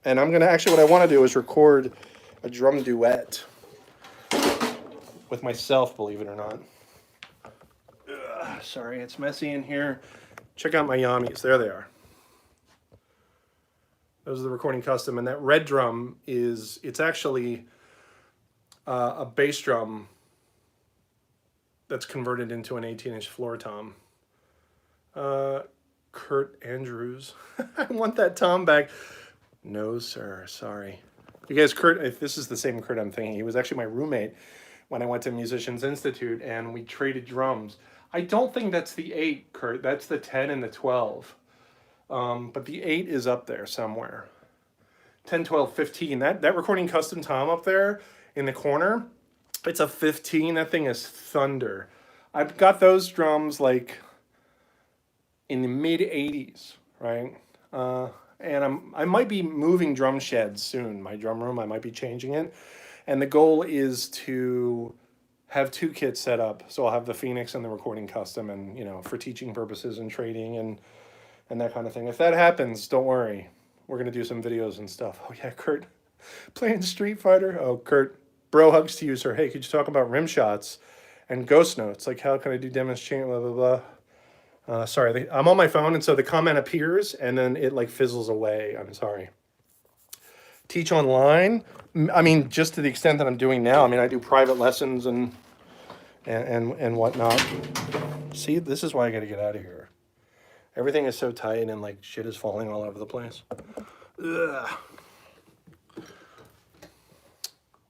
And I'm going to, actually what I want to do is record a drum duet with myself, believe it or not. Sorry, it's messy in here. Check out my Yamis. There they are. Those are the recording custom. And that red drum it's actually a bass drum that's converted into an 18-inch floor tom. Kurt Andrews. I want that tom back. No, sir. Sorry. You guys, Kurt, if this is the same Kurt I'm thinking, he was actually my roommate when I went to Musicians Institute and we traded drums. I don't think that's the 8, Kurt. That's the 10 and the 12. But the 8 is up there somewhere. 10, 12, 15. That recording custom tom up there in the corner, it's a 15. That thing is thunder. I've got those drums like in the mid 80s, right? And I might be moving drum sheds soon. My drum room, I might be changing it. And the goal is to have 2 kits set up. So I'll have the Phoenix and the recording custom and, you know, for teaching purposes and trading and that kind of thing. If that happens, don't worry. We're going to do some videos and stuff. Oh yeah, Kurt, playing Street Fighter. Oh, Kurt, bro hugs to you, sir. Hey, could you talk about Rimshots and ghost notes? Like, how can I do demonstration, blah, blah, blah. Sorry, I'm on my phone, and so the comment appears, and then it like fizzles away. I'm sorry. Teach online. I mean, just to the extent that I'm doing now. I mean, I do private lessons and whatnot. See, this is why I got to get out of here. Everything is so tight, and like shit is falling all over the place. Ugh.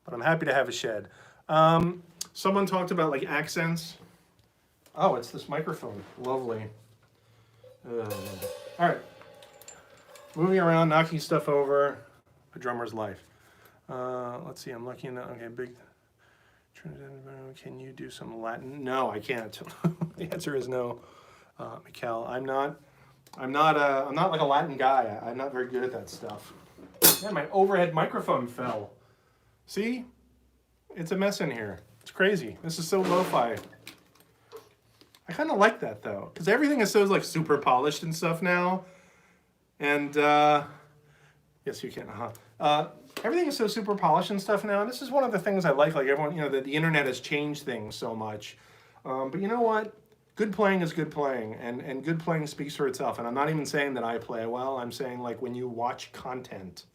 But I'm happy to have a shed. Someone talked about like accents. Oh, it's this microphone. Lovely. All right. Moving around, knocking stuff over. A drummer's life. Let's see. I'm looking at, okay, big. Can you do some Latin? No, I can't. The answer is no, Mikkel. I'm not like a Latin guy. I'm not very good at that stuff. Man, my overhead microphone fell. See? It's a mess in here. It's crazy. This is so lo-fi. I kind of like that though, because everything is so like super polished and stuff now. And yes, you can. Everything is so super polished and stuff now. And this is one of the things I like everyone, that the internet has changed things so much. But you know what? Good playing is good playing, and good playing speaks for itself. And I'm not even saying that I play well. I'm saying like when you watch content,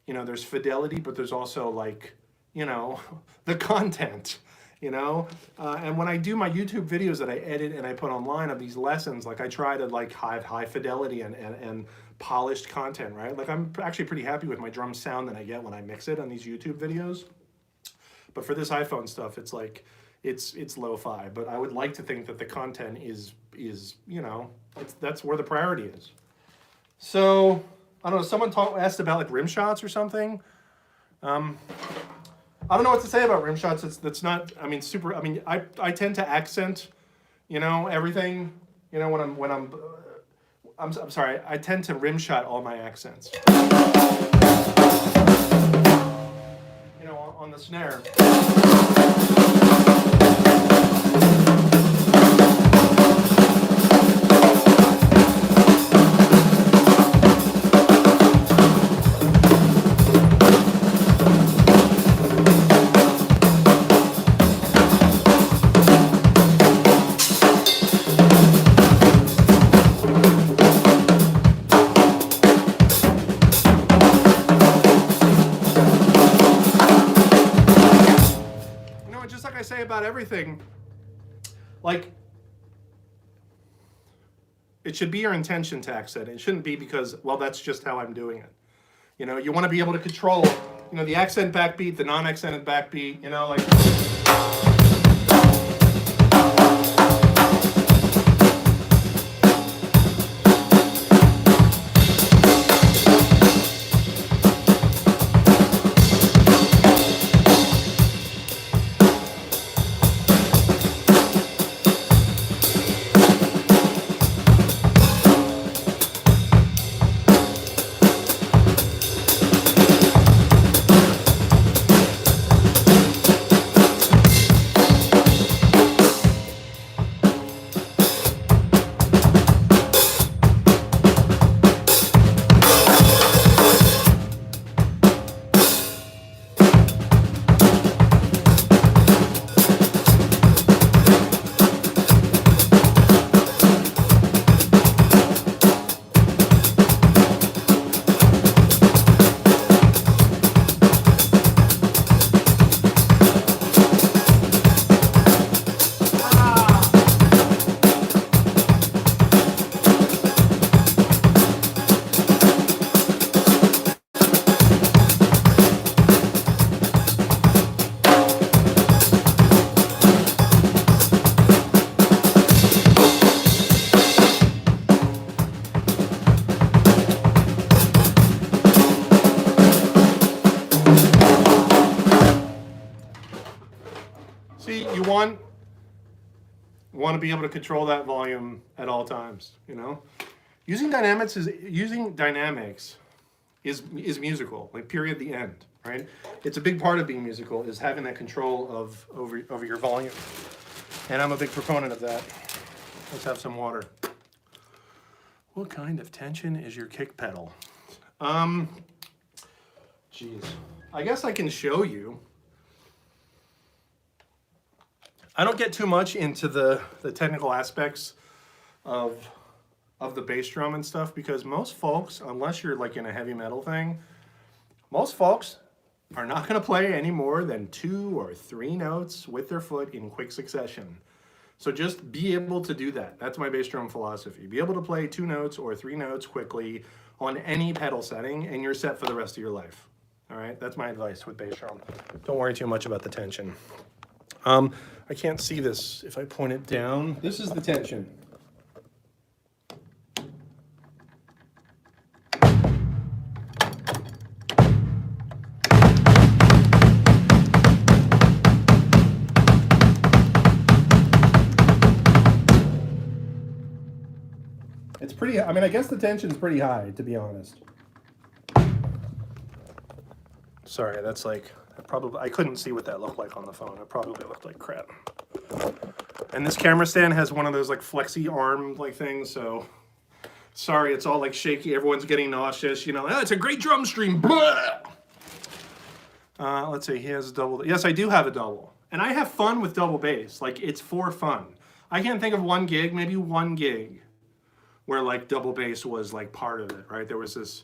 there's fidelity, but there's also like, the content. And when I do my YouTube videos that I edit and I put online of these lessons, like I try to like have high fidelity and polished content, right? Like I'm actually pretty happy with my drum sound that I get when I mix it on these YouTube videos. But for this iPhone stuff, it's like, it's lo-fi, but I would like to think that the content is that's where the priority is. So, I don't know, someone asked about like Rimshots or something. I don't know what to say about Rimshots. That's not, super, I tend to accent, everything, when I'm sorry, I tend to rimshot all my accents. On the snare. About everything, like it should be your intention to accent. It shouldn't be because, well, that's just how I'm doing it. You want to be able to control, the accent backbeat, the non-accented backbeat, like. See, you want to be able to control that volume at all times, Using dynamics is musical, like period, the end, right? It's a big part of being musical is having that control over your volume. And I'm a big proponent of that. Let's have some water. What kind of tension is your kick pedal? Geez. I guess I can show you. I don't get too much into the technical aspects of the bass drum and stuff, because most folks, unless you're like in a heavy metal thing, most folks are not going to play any more than 2 or 3 notes with their foot in quick succession. So just be able to do that. That's my bass drum philosophy. Be able to play 2 notes or 3 notes quickly on any pedal setting, and you're set for the rest of your life. All right, that's my advice with bass drum. Don't worry too much about the tension. I can't see this if I point it down. This is the tension. It's pretty, I mean, I guess the tension's pretty high, to be honest. Sorry, that's like, I couldn't see what that looked like on the phone. It probably looked like crap. And this camera stand has one of those like flexi arm like things, so sorry, it's all like shaky. Everyone's getting nauseous, you know. Oh, it's a great drum stream. Let's see, he has a double. Yes, I do have a double. And I have fun with double bass. Like, it's for fun. I can't think of one gig, maybe one gig, where like double bass was like part of it, right? There was this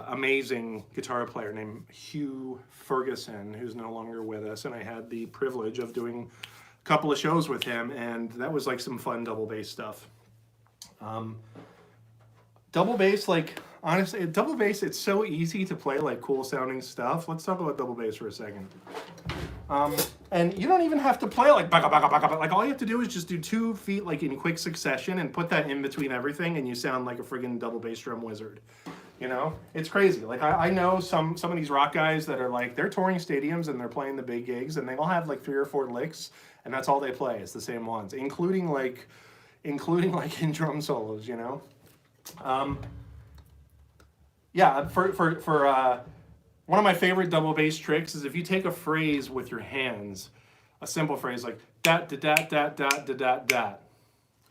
amazing guitar player named Hugh Ferguson, who's no longer with us, and I had the privilege of doing a couple of shows with him, and that was like some fun double bass stuff. Double bass, like, honestly, double bass, it's so easy to play like cool sounding stuff. Let's talk about double bass for a second. And you don't even have to play like baka baka baka, like all you have to do is just do 2 feet like in quick succession and put that in between everything, and you sound like a friggin' double bass drum wizard. You know, it's crazy. Like I know some of these rock guys that are like, they're touring stadiums and they're playing the big gigs, and they all have like 3 or 4 licks, and that's all they play. It's the same ones, including like in drum solos. You know, yeah. For one of my favorite double bass tricks is if you take a phrase with your hands, a simple phrase like dat da dat dat dat da dat dat.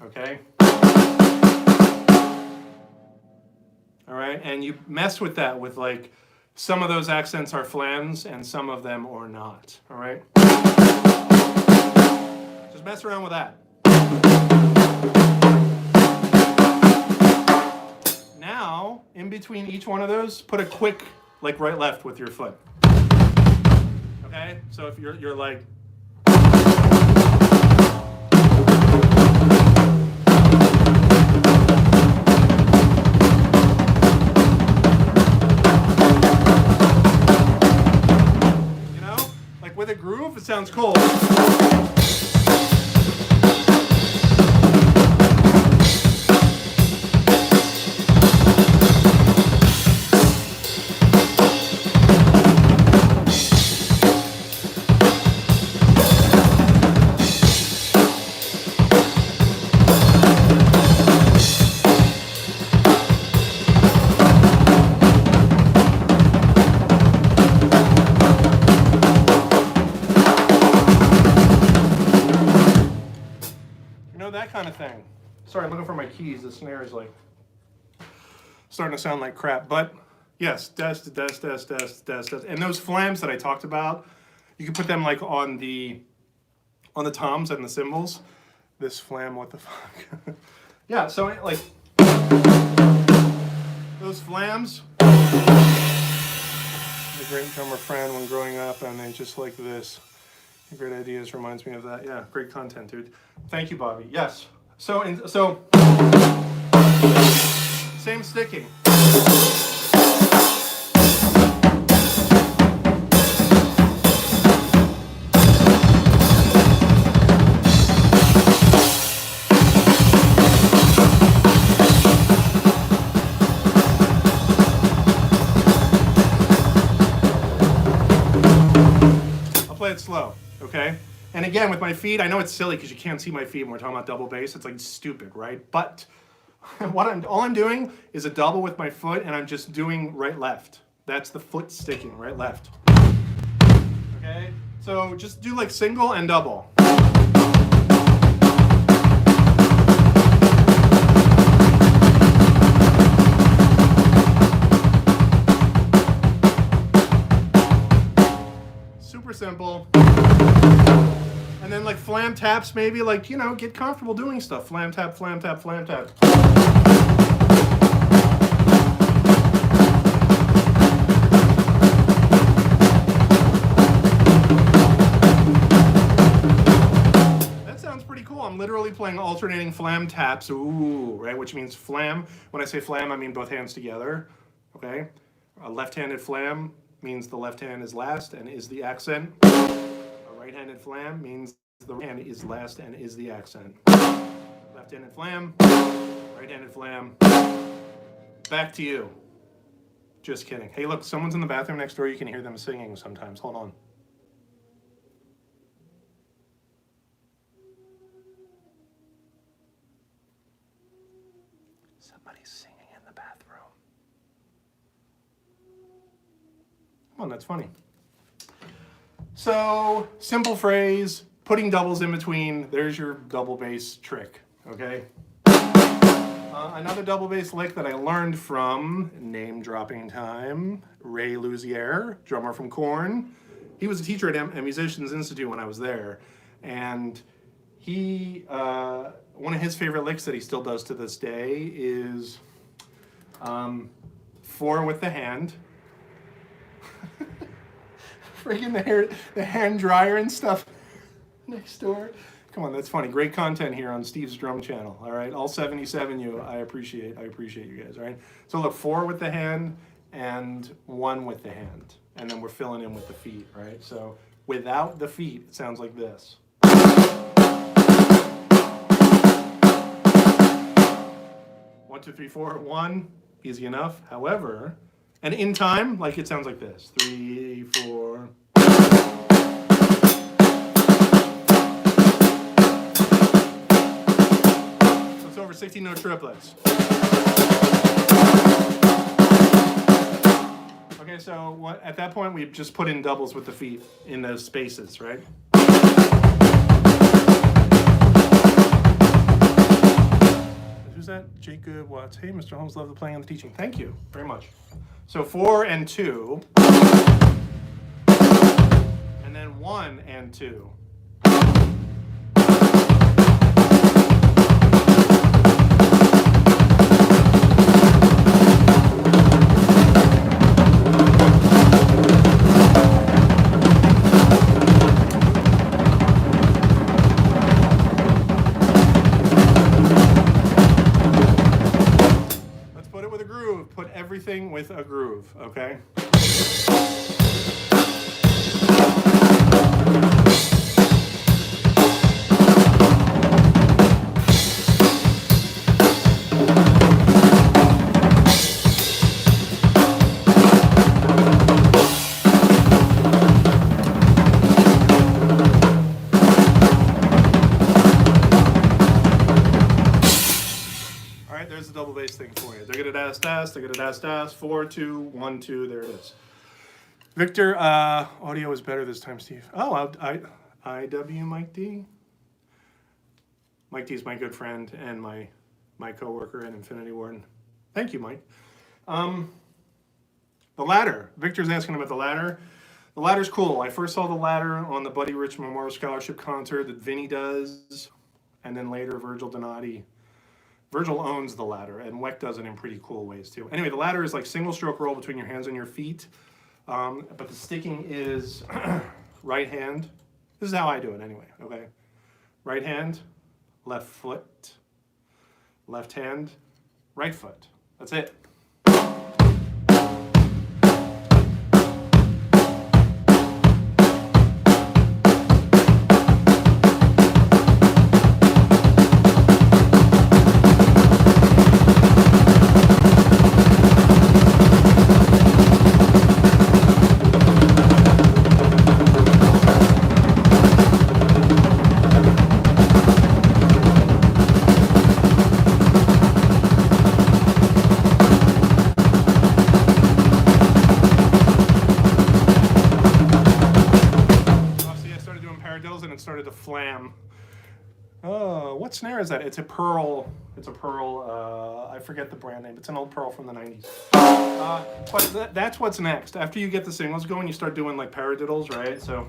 Okay. All right, and you mess with that with like, some of those accents are flams and some of them are not. All right, just mess around with that. Now, in between each one of those, put a quick like right left with your foot. Okay, so if you're like. With a groove, it sounds cool. That kind of thing. Sorry, I'm looking for my keys. The snare is like starting to sound like crap. But yes, dest. And those flams that I talked about, you can put them like on the toms and the cymbals. This flam, what the fuck? Yeah, so like those flams. A great drummer friend when growing up, and then just like this. Great ideas, reminds me of that. Yeah, great content, dude. Thank you, Bobby. Yes. So same sticking. I'll play it slow. Okay? And again, with my feet, I know it's silly because you can't see my feet when we're talking about double bass. It's like stupid, right? But all I'm doing is a double with my foot, and I'm just doing right left. That's the foot sticking, right left. Okay? So just do like single and double. Super simple. And then like flam taps, maybe like, you know, get comfortable doing stuff. Flam tap, flam tap, flam tap. That sounds pretty cool. I'm literally playing alternating flam taps, ooh, right? Which means flam. When I say flam, I mean both hands together, okay? A left-handed flam means the left hand is last and is the accent. A right-handed flam means the right hand is last and is the accent. Left-handed flam, right-handed flam. Back to you. Just kidding. Hey, look, someone's in the bathroom next door. You can hear them singing sometimes. Hold on. Somebody's singing in the bathroom. Oh, that's funny. So, simple phrase, putting doubles in between. There's your double bass trick, okay? Another double bass lick that I learned from, name dropping time, Ray Luzier, drummer from Korn. He was a teacher at Musicians Institute when I was there. And he, one of his favorite licks that he still does to this day is 4 with the hand. Freaking the hand dryer and stuff next door. Come on, that's funny. Great content here on Steve's Drum Channel. All right, all 77 you. I appreciate you guys. All right. So look, 4 with the hand and 1 with the hand, and then we're filling in with the feet. Right. So without the feet, it sounds like this. 1, 2, 3, 4, 1. Easy enough. However, and in time, like it sounds like this. 3, 4. So it's over 16 note triplets. Okay, so what? At that point, we just put in doubles with the feet in those spaces, right? Who's that? Jacob Watts. Hey, Mr. Holmes, love the playing and the teaching. Thank you very much. So 4 and 2, and then 1 and 2. Let's put it with a groove. Put everything with a groove, okay? There's the double bass thing for you. They're gonna dash dash, they're gonna dash dash, 4, 2, 1, 2, there it is. Victor, audio is better this time, Steve. Oh, IW Mike D. Mike D is my good friend and my coworker at Infinity Ward. Thank you, Mike. The ladder. Victor's asking about the ladder. The ladder's cool. I first saw the ladder on the Buddy Rich Memorial Scholarship concert that Vinnie does, and then later Virgil Donati. Virgil owns the ladder, and Weck does it in pretty cool ways too. Anyway, the ladder is like single stroke roll between your hands and your feet, but the sticking is right hand. This is how I do it anyway, okay? Right hand, left foot, left hand, right foot. That's it. Started to flam. Oh, what snare is that? It's a pearl. I forget the brand name. It's an old pearl from the 90s. But that's what's next. After you get the singles going, you start doing like paradiddles, right? So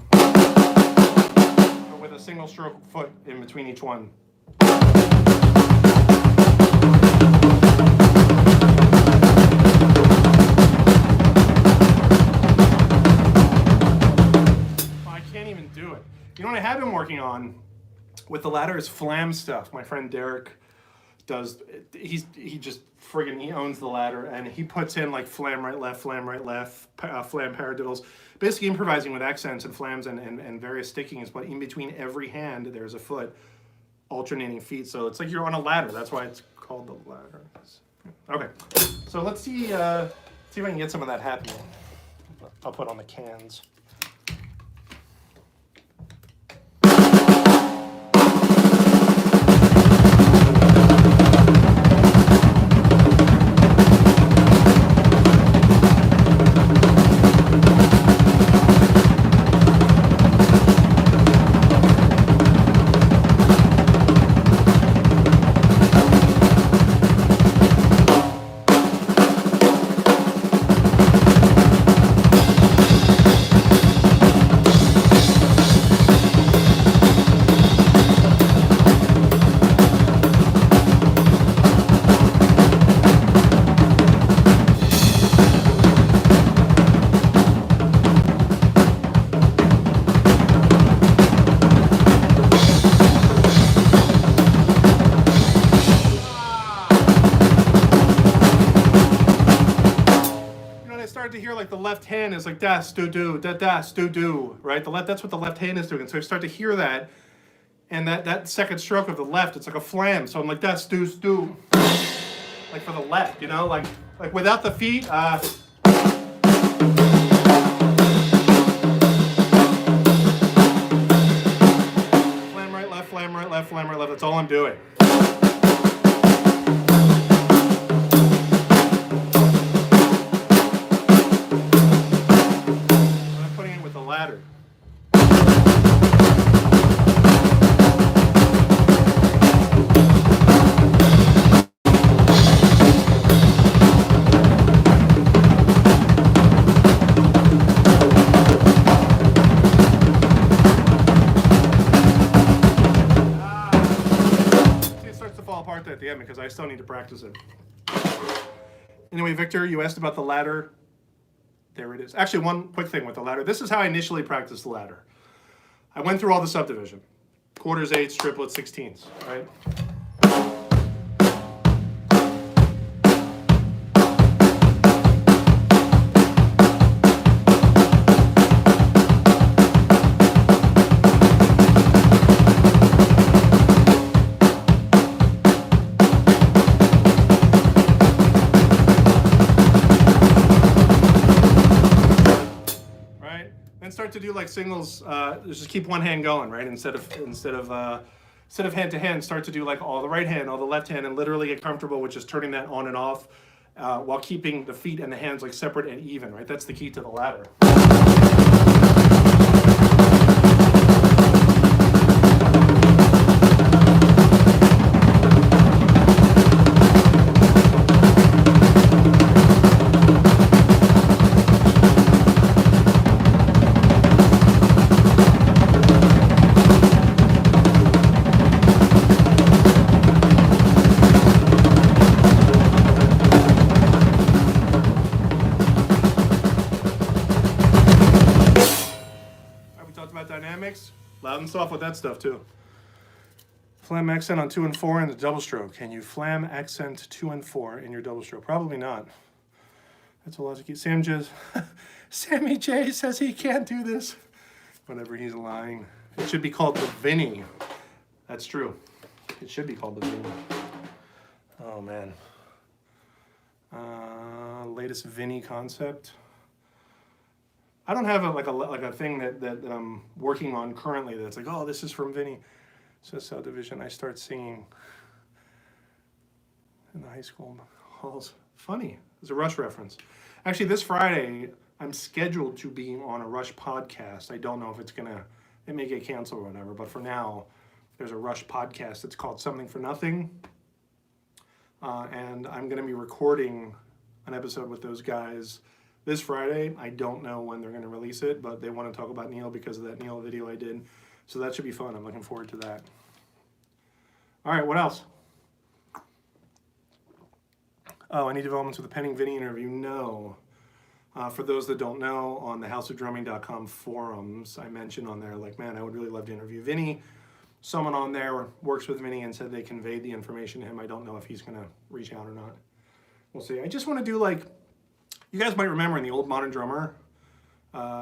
with a single stroke foot in between each one. I can't even do it. You know what I have been working on with the ladder is Flam stuff. My friend Derek does, he owns the ladder, and he puts in like Flam right left, Flam paradiddles, basically improvising with accents and flams and various stickings, but in between every hand there's a foot, alternating feet, so it's like you're on a ladder. That's why it's called the ladder. Okay, so let's see if I can get some of that happening. I'll put on the cans. To hear like the left hand is like das do do da das do do, right? That's what the left hand is doing. And so I start to hear that, and that second stroke of the left, it's like a flam. So I'm like das do do, like for the left, you know, like without the feet. Flam right left, flam right left, flam right left. That's all I'm doing. Ladder. See, it starts to fall apart at the end because I still need to practice it. Anyway, Victor, you asked about the ladder. There it is. Actually, one quick thing with the ladder. This is how I initially practiced the ladder. I went through all the subdivision. Quarters, eighths, triplets, sixteenths, right? Start to do like singles. Just keep one hand going, right? Instead of hand to hand, start to do like all the right hand, all the left hand, and literally get comfortable with just turning that on and off while keeping the feet and the hands like separate and even, right? That's the key to the ladder. Dynamics, loud and soft with that stuff too. Flam accent on 2 and 4 in the double stroke. Can you flam accent 2 and 4 in your double stroke? Probably not. That's a lot to keep. Sammy J says he can't do this. Whenever he's lying. It should be called the Vinnie. That's true. It should be called the Vinnie. Oh man. Latest Vinnie concept. I don't have a thing that I'm working on currently that's like, oh, this is from Vinnie. So Subdivision, I start singing in the high school halls. Funny, it's a Rush reference. Actually, this Friday, I'm scheduled to be on a Rush podcast. I don't know if it may get canceled or whatever, but for now, there's a Rush podcast. It's called Something for Nothing. And I'm gonna be recording an episode with those guys this Friday. I don't know when they're going to release it, but they want to talk about Neil because of that Neil video I did So that should be fun. I'm looking forward to that. All right, what else? Oh, any developments with the pending Vinnie interview? No. For those that don't know, on the houseofdrumming.com forums, I mentioned on there, like, man, I would really love to interview Vinnie. Someone on there works with Vinnie and said they conveyed the information to him. I don't know if he's going to reach out or not. We'll see. I just want to do, like, you guys might remember in the old Modern Drummer,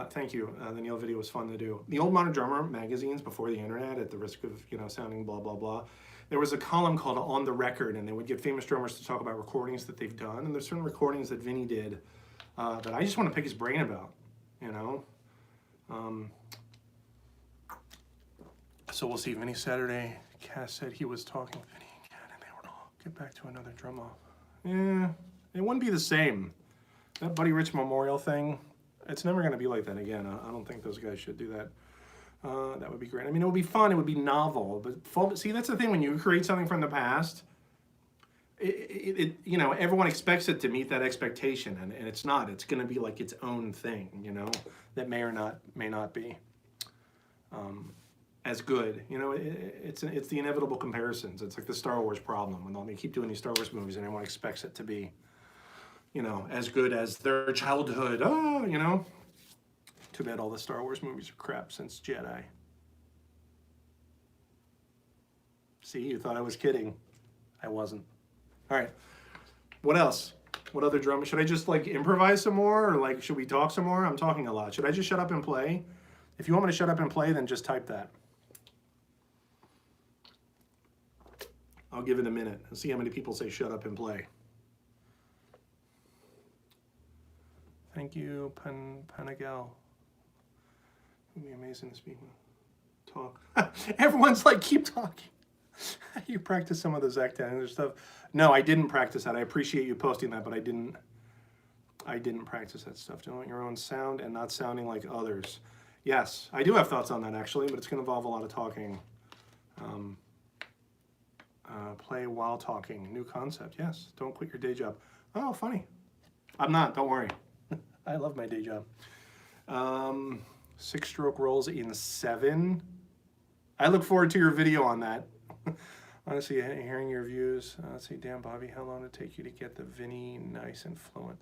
thank you, the Neil video was fun to do. The old Modern Drummer magazines before the internet, at the risk of, you know, sounding blah, blah, blah, there was a column called On the Record, and they would get famous drummers to talk about recordings that they've done. And there's certain recordings that Vinnie did that I just want to pick his brain about, you know. So we'll see. Vinnie Saturday, Cass said he was talking with Vinnie again, and they were all get back to another drum off. Yeah, it wouldn't be the same. That Buddy Rich Memorial thing, it's never going to be like that again. I don't think those guys should do that. That would be great. I mean, it would be fun. It would be novel. But see, that's the thing. When you create something from the past, you know, everyone expects it to meet that expectation, and it's not. It's going to be like its own thing, you know, that may not be as good. You know, it's the inevitable comparisons. It's like the Star Wars problem when they keep doing these Star Wars movies, and everyone expects it to be, you know, as good as their childhood. Oh, you know. Too bad all the Star Wars movies are crap since Jedi. See, you thought I was kidding. I wasn't. All right. What else? What other drum? Should I just like improvise some more, or like should we talk some more? I'm talking a lot. Should I just shut up and play? If you want me to shut up and play, then just type that. I'll give it a minute and see how many people say shut up and play. Thank you, Panagal. It'd be amazing to speak with. Talk. Everyone's like, keep talking. You practice some of the Zach Daniel stuff. No, I didn't practice that. I appreciate you posting that, but I didn't practice that stuff. Doing your own sound and not sounding like others. Yes, I do have thoughts on that actually, but it's going to involve a lot of talking. Play while talking. New concept. Yes. Don't quit your day job. Oh, funny. I'm not. Don't worry. I love my day job. 6-stroke rolls in 7. I look forward to your video on that. Honestly, hearing your views. Let's see, damn, Bobby, how long did it take you to get the Vinnie nice and fluent?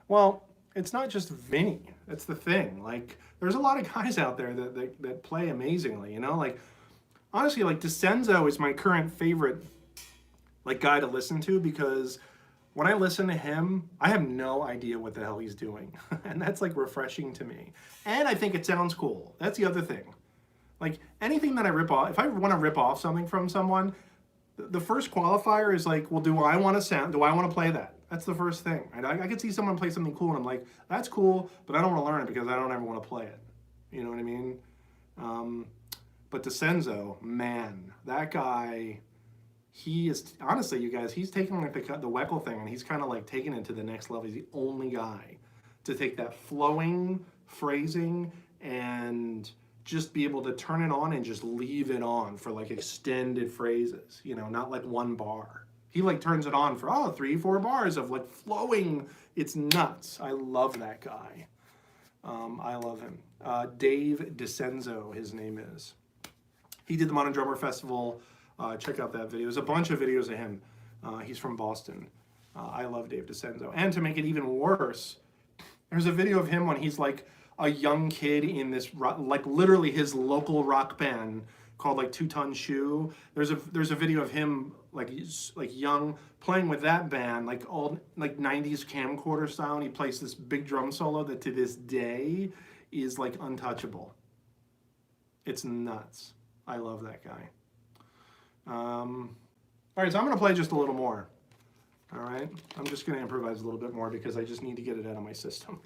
Well, it's not just Vinnie. That's the thing. Like, there's a lot of guys out there that play amazingly, you know? Like, honestly, like, DeCenzo is my current favorite, like, guy to listen to, because when I listen to him, I have no idea what the hell he's doing. And that's, like, refreshing to me. And I think it sounds cool. That's the other thing. Like, anything that I rip off, if I want to rip off something from someone, the first qualifier is like, well, do I want to play that? That's the first thing. Right? I could see someone play something cool, and I'm like, that's cool, but I don't want to learn it because I don't ever want to play it. You know what I mean? But DeCenzo, man, that guy, he is, honestly, you guys, he's taking like the Weckl thing, and he's kind of like taking it to the next level. He's the only guy to take that flowing phrasing and just be able to turn it on and just leave it on for like extended phrases, you know, not like one bar. He like turns it on for 3-4 bars of like flowing. It's nuts. I love that guy. I love him. Dave DeCenzo, his name is. He did the Modern Drummer Festival. Check out that video. There's a bunch of videos of him. He's from Boston. I love Dave DeCenzo. And to make it even worse, there's a video of him when he's like a young kid in this, like literally his local rock band called like 2 Ton Shoe. There's a video of him like young playing with that band, like old like 90s camcorder style, and he plays this big drum solo that to this day is like untouchable. It's nuts. I love that guy. All right, so I'm gonna play just a little more. All right, I'm just gonna improvise a little bit more because I just need to get it out of my system.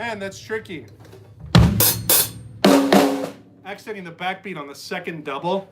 man, that's tricky. Accenting the backbeat on the second double.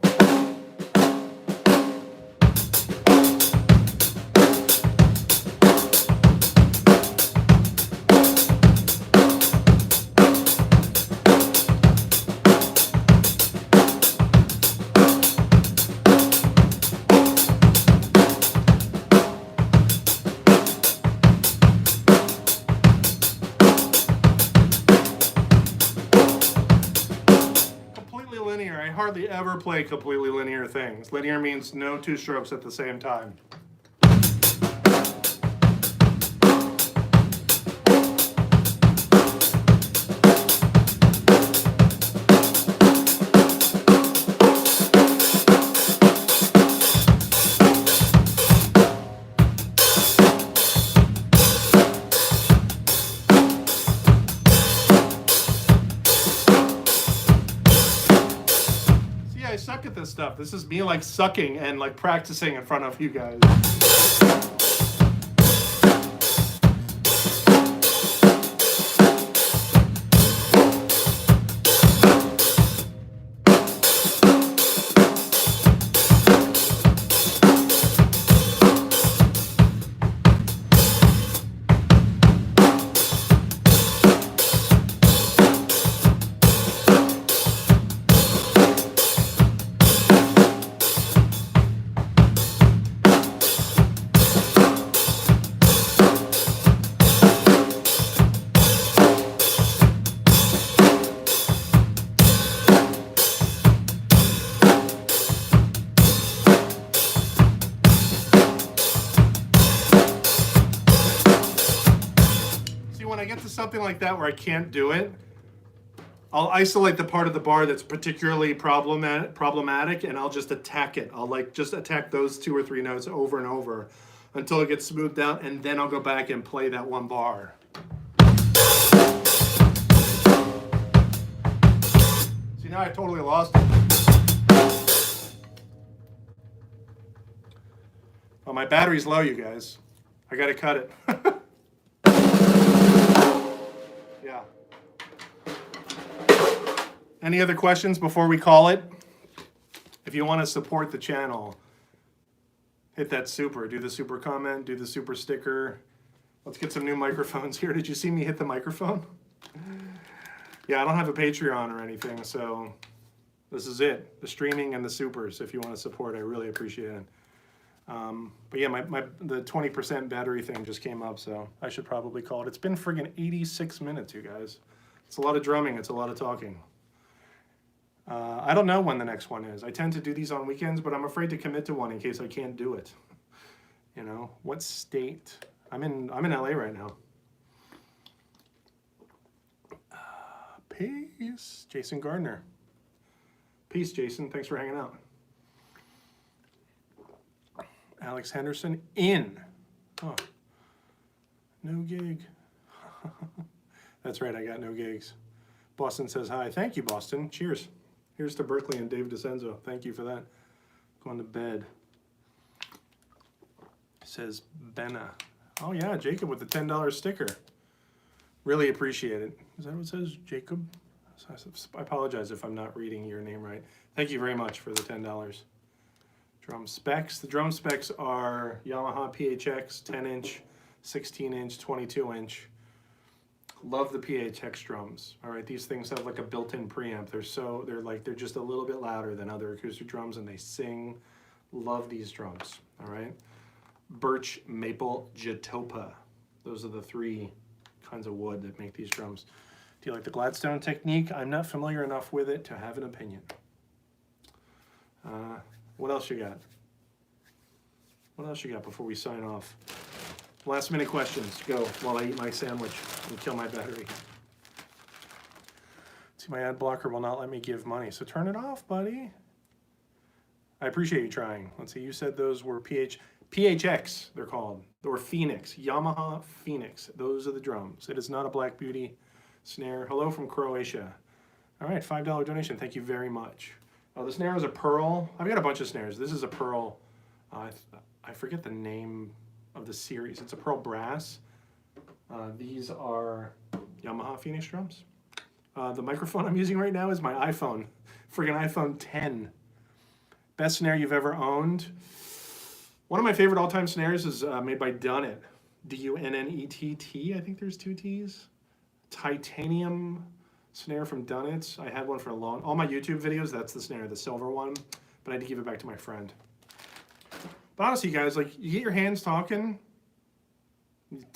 I hardly ever play completely linear things. Linear means no two strokes at the same time. I suck at this stuff. This is me like sucking and like practicing in front of you guys. When I get to something like that where I can't do it, I'll isolate the part of the bar that's particularly problematic, and I'll just attack it. I'll like just attack those 2 or 3 notes over and over until it gets smoothed out, and then I'll go back and play that one bar. See, now I totally lost it. Well, my battery's low, you guys. I gotta cut it. Yeah. Any other questions before we call it? If you want to support the channel, hit that super. Do the super comment, do the super sticker. Let's get some new microphones here. Did you see me hit the microphone? Yeah, I don't have a Patreon or anything, so this is it. The streaming and the supers, if you want to support, I really appreciate it. But yeah, the 20% battery thing just came up, so I should probably call it. It's been friggin' 86 minutes, you guys. It's a lot of drumming. It's a lot of talking. I don't know when the next one is. I tend to do these on weekends, but I'm afraid to commit to one in case I can't do it. You know, what state? I'm in LA right now. Peace, Jason Gardner. Peace, Jason. Thanks for hanging out. Alex Henderson in. Oh, no gig. That's right, I got no gigs. Boston says hi. Thank you, Boston. Cheers. Here's to Berkeley and Dave DeCenzo. Thank you for that. Going to bed. Says Benna. Oh yeah, Jacob with the $10 sticker. Really appreciate it. Is that what it says, Jacob? I apologize if I'm not reading your name right. Thank you very much for the $10. Drum specs. The drum specs are Yamaha PHX 10-inch, 16-inch, 22-inch. Love the PHX drums. All right, these things have like a built-in preamp. They're just a little bit louder than other acoustic drums, and they sing. Love these drums. All right, birch, maple, jatopa. Those are the 3 kinds of wood that make these drums. Do you like the Gladstone technique? I'm not familiar enough with it to have an opinion. What else you got? What else you got before we sign off? Last minute questions. Go while I eat my sandwich and kill my battery. See, my ad blocker will not let me give money, so turn it off, buddy. I appreciate you trying. Let's see, you said those were PHX, they're called. They were Phoenix, Yamaha Phoenix. Those are the drums. It is not a Black Beauty snare. Hello from Croatia. All right, $5 donation. Thank you very much. Oh, the snare is a pearl. I've got a bunch of snares. This is a pearl. I forget the name of the series. It's a pearl brass. These are Yamaha Phoenix drums. The microphone I'm using right now is my iPhone. Friggin' iPhone 10. Best snare you've ever owned. One of my favorite all-time snares is made by Dunnett. D-U-N-N-E-T-T, I think there's 2 T's. Titanium snare from Dunnett's. I had one for all my YouTube videos, that's the snare, the silver one. But I had to give it back to my friend. But honestly, guys, like, you get your hands talking,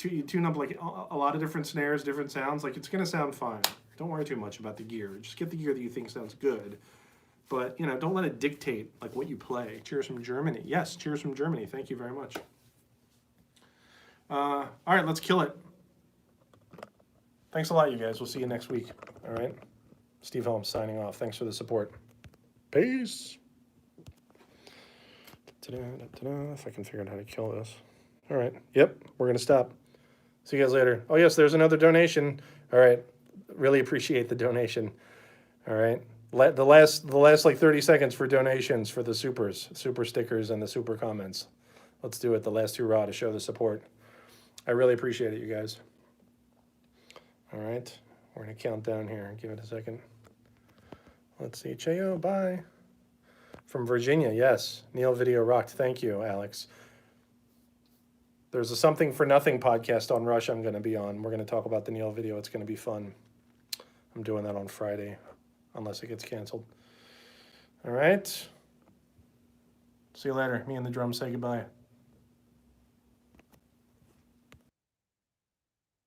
you tune up like a lot of different snares, different sounds, like, it's gonna sound fine. Don't worry too much about the gear. Just get the gear that you think sounds good. But, you know, don't let it dictate, like, what you play. Cheers from Germany. Yes, cheers from Germany. Thank you very much. All right, let's kill it. Thanks a lot, you guys. We'll see you next week. All right? Steve Holmes signing off. Thanks for the support. Peace. If I can figure out how to kill this. All right. Yep, we're going to stop. See you guys later. Oh, yes, there's another donation. All right. Really appreciate the donation. All right. The last like 30 seconds for donations for the super stickers and the super comments. Let's do it. The last hurrah to show the support. I really appreciate it, you guys. All right. We're going to count down here. Give it a second. Let's see. Cheo, bye. From Virginia, yes. Neil Video rocked. Thank you, Alex. There's a Something for Nothing podcast on Rush I'm going to be on. We're going to talk about the Neil video. It's going to be fun. I'm doing that on Friday, unless it gets canceled. All right. See you later. Me and the drums say goodbye.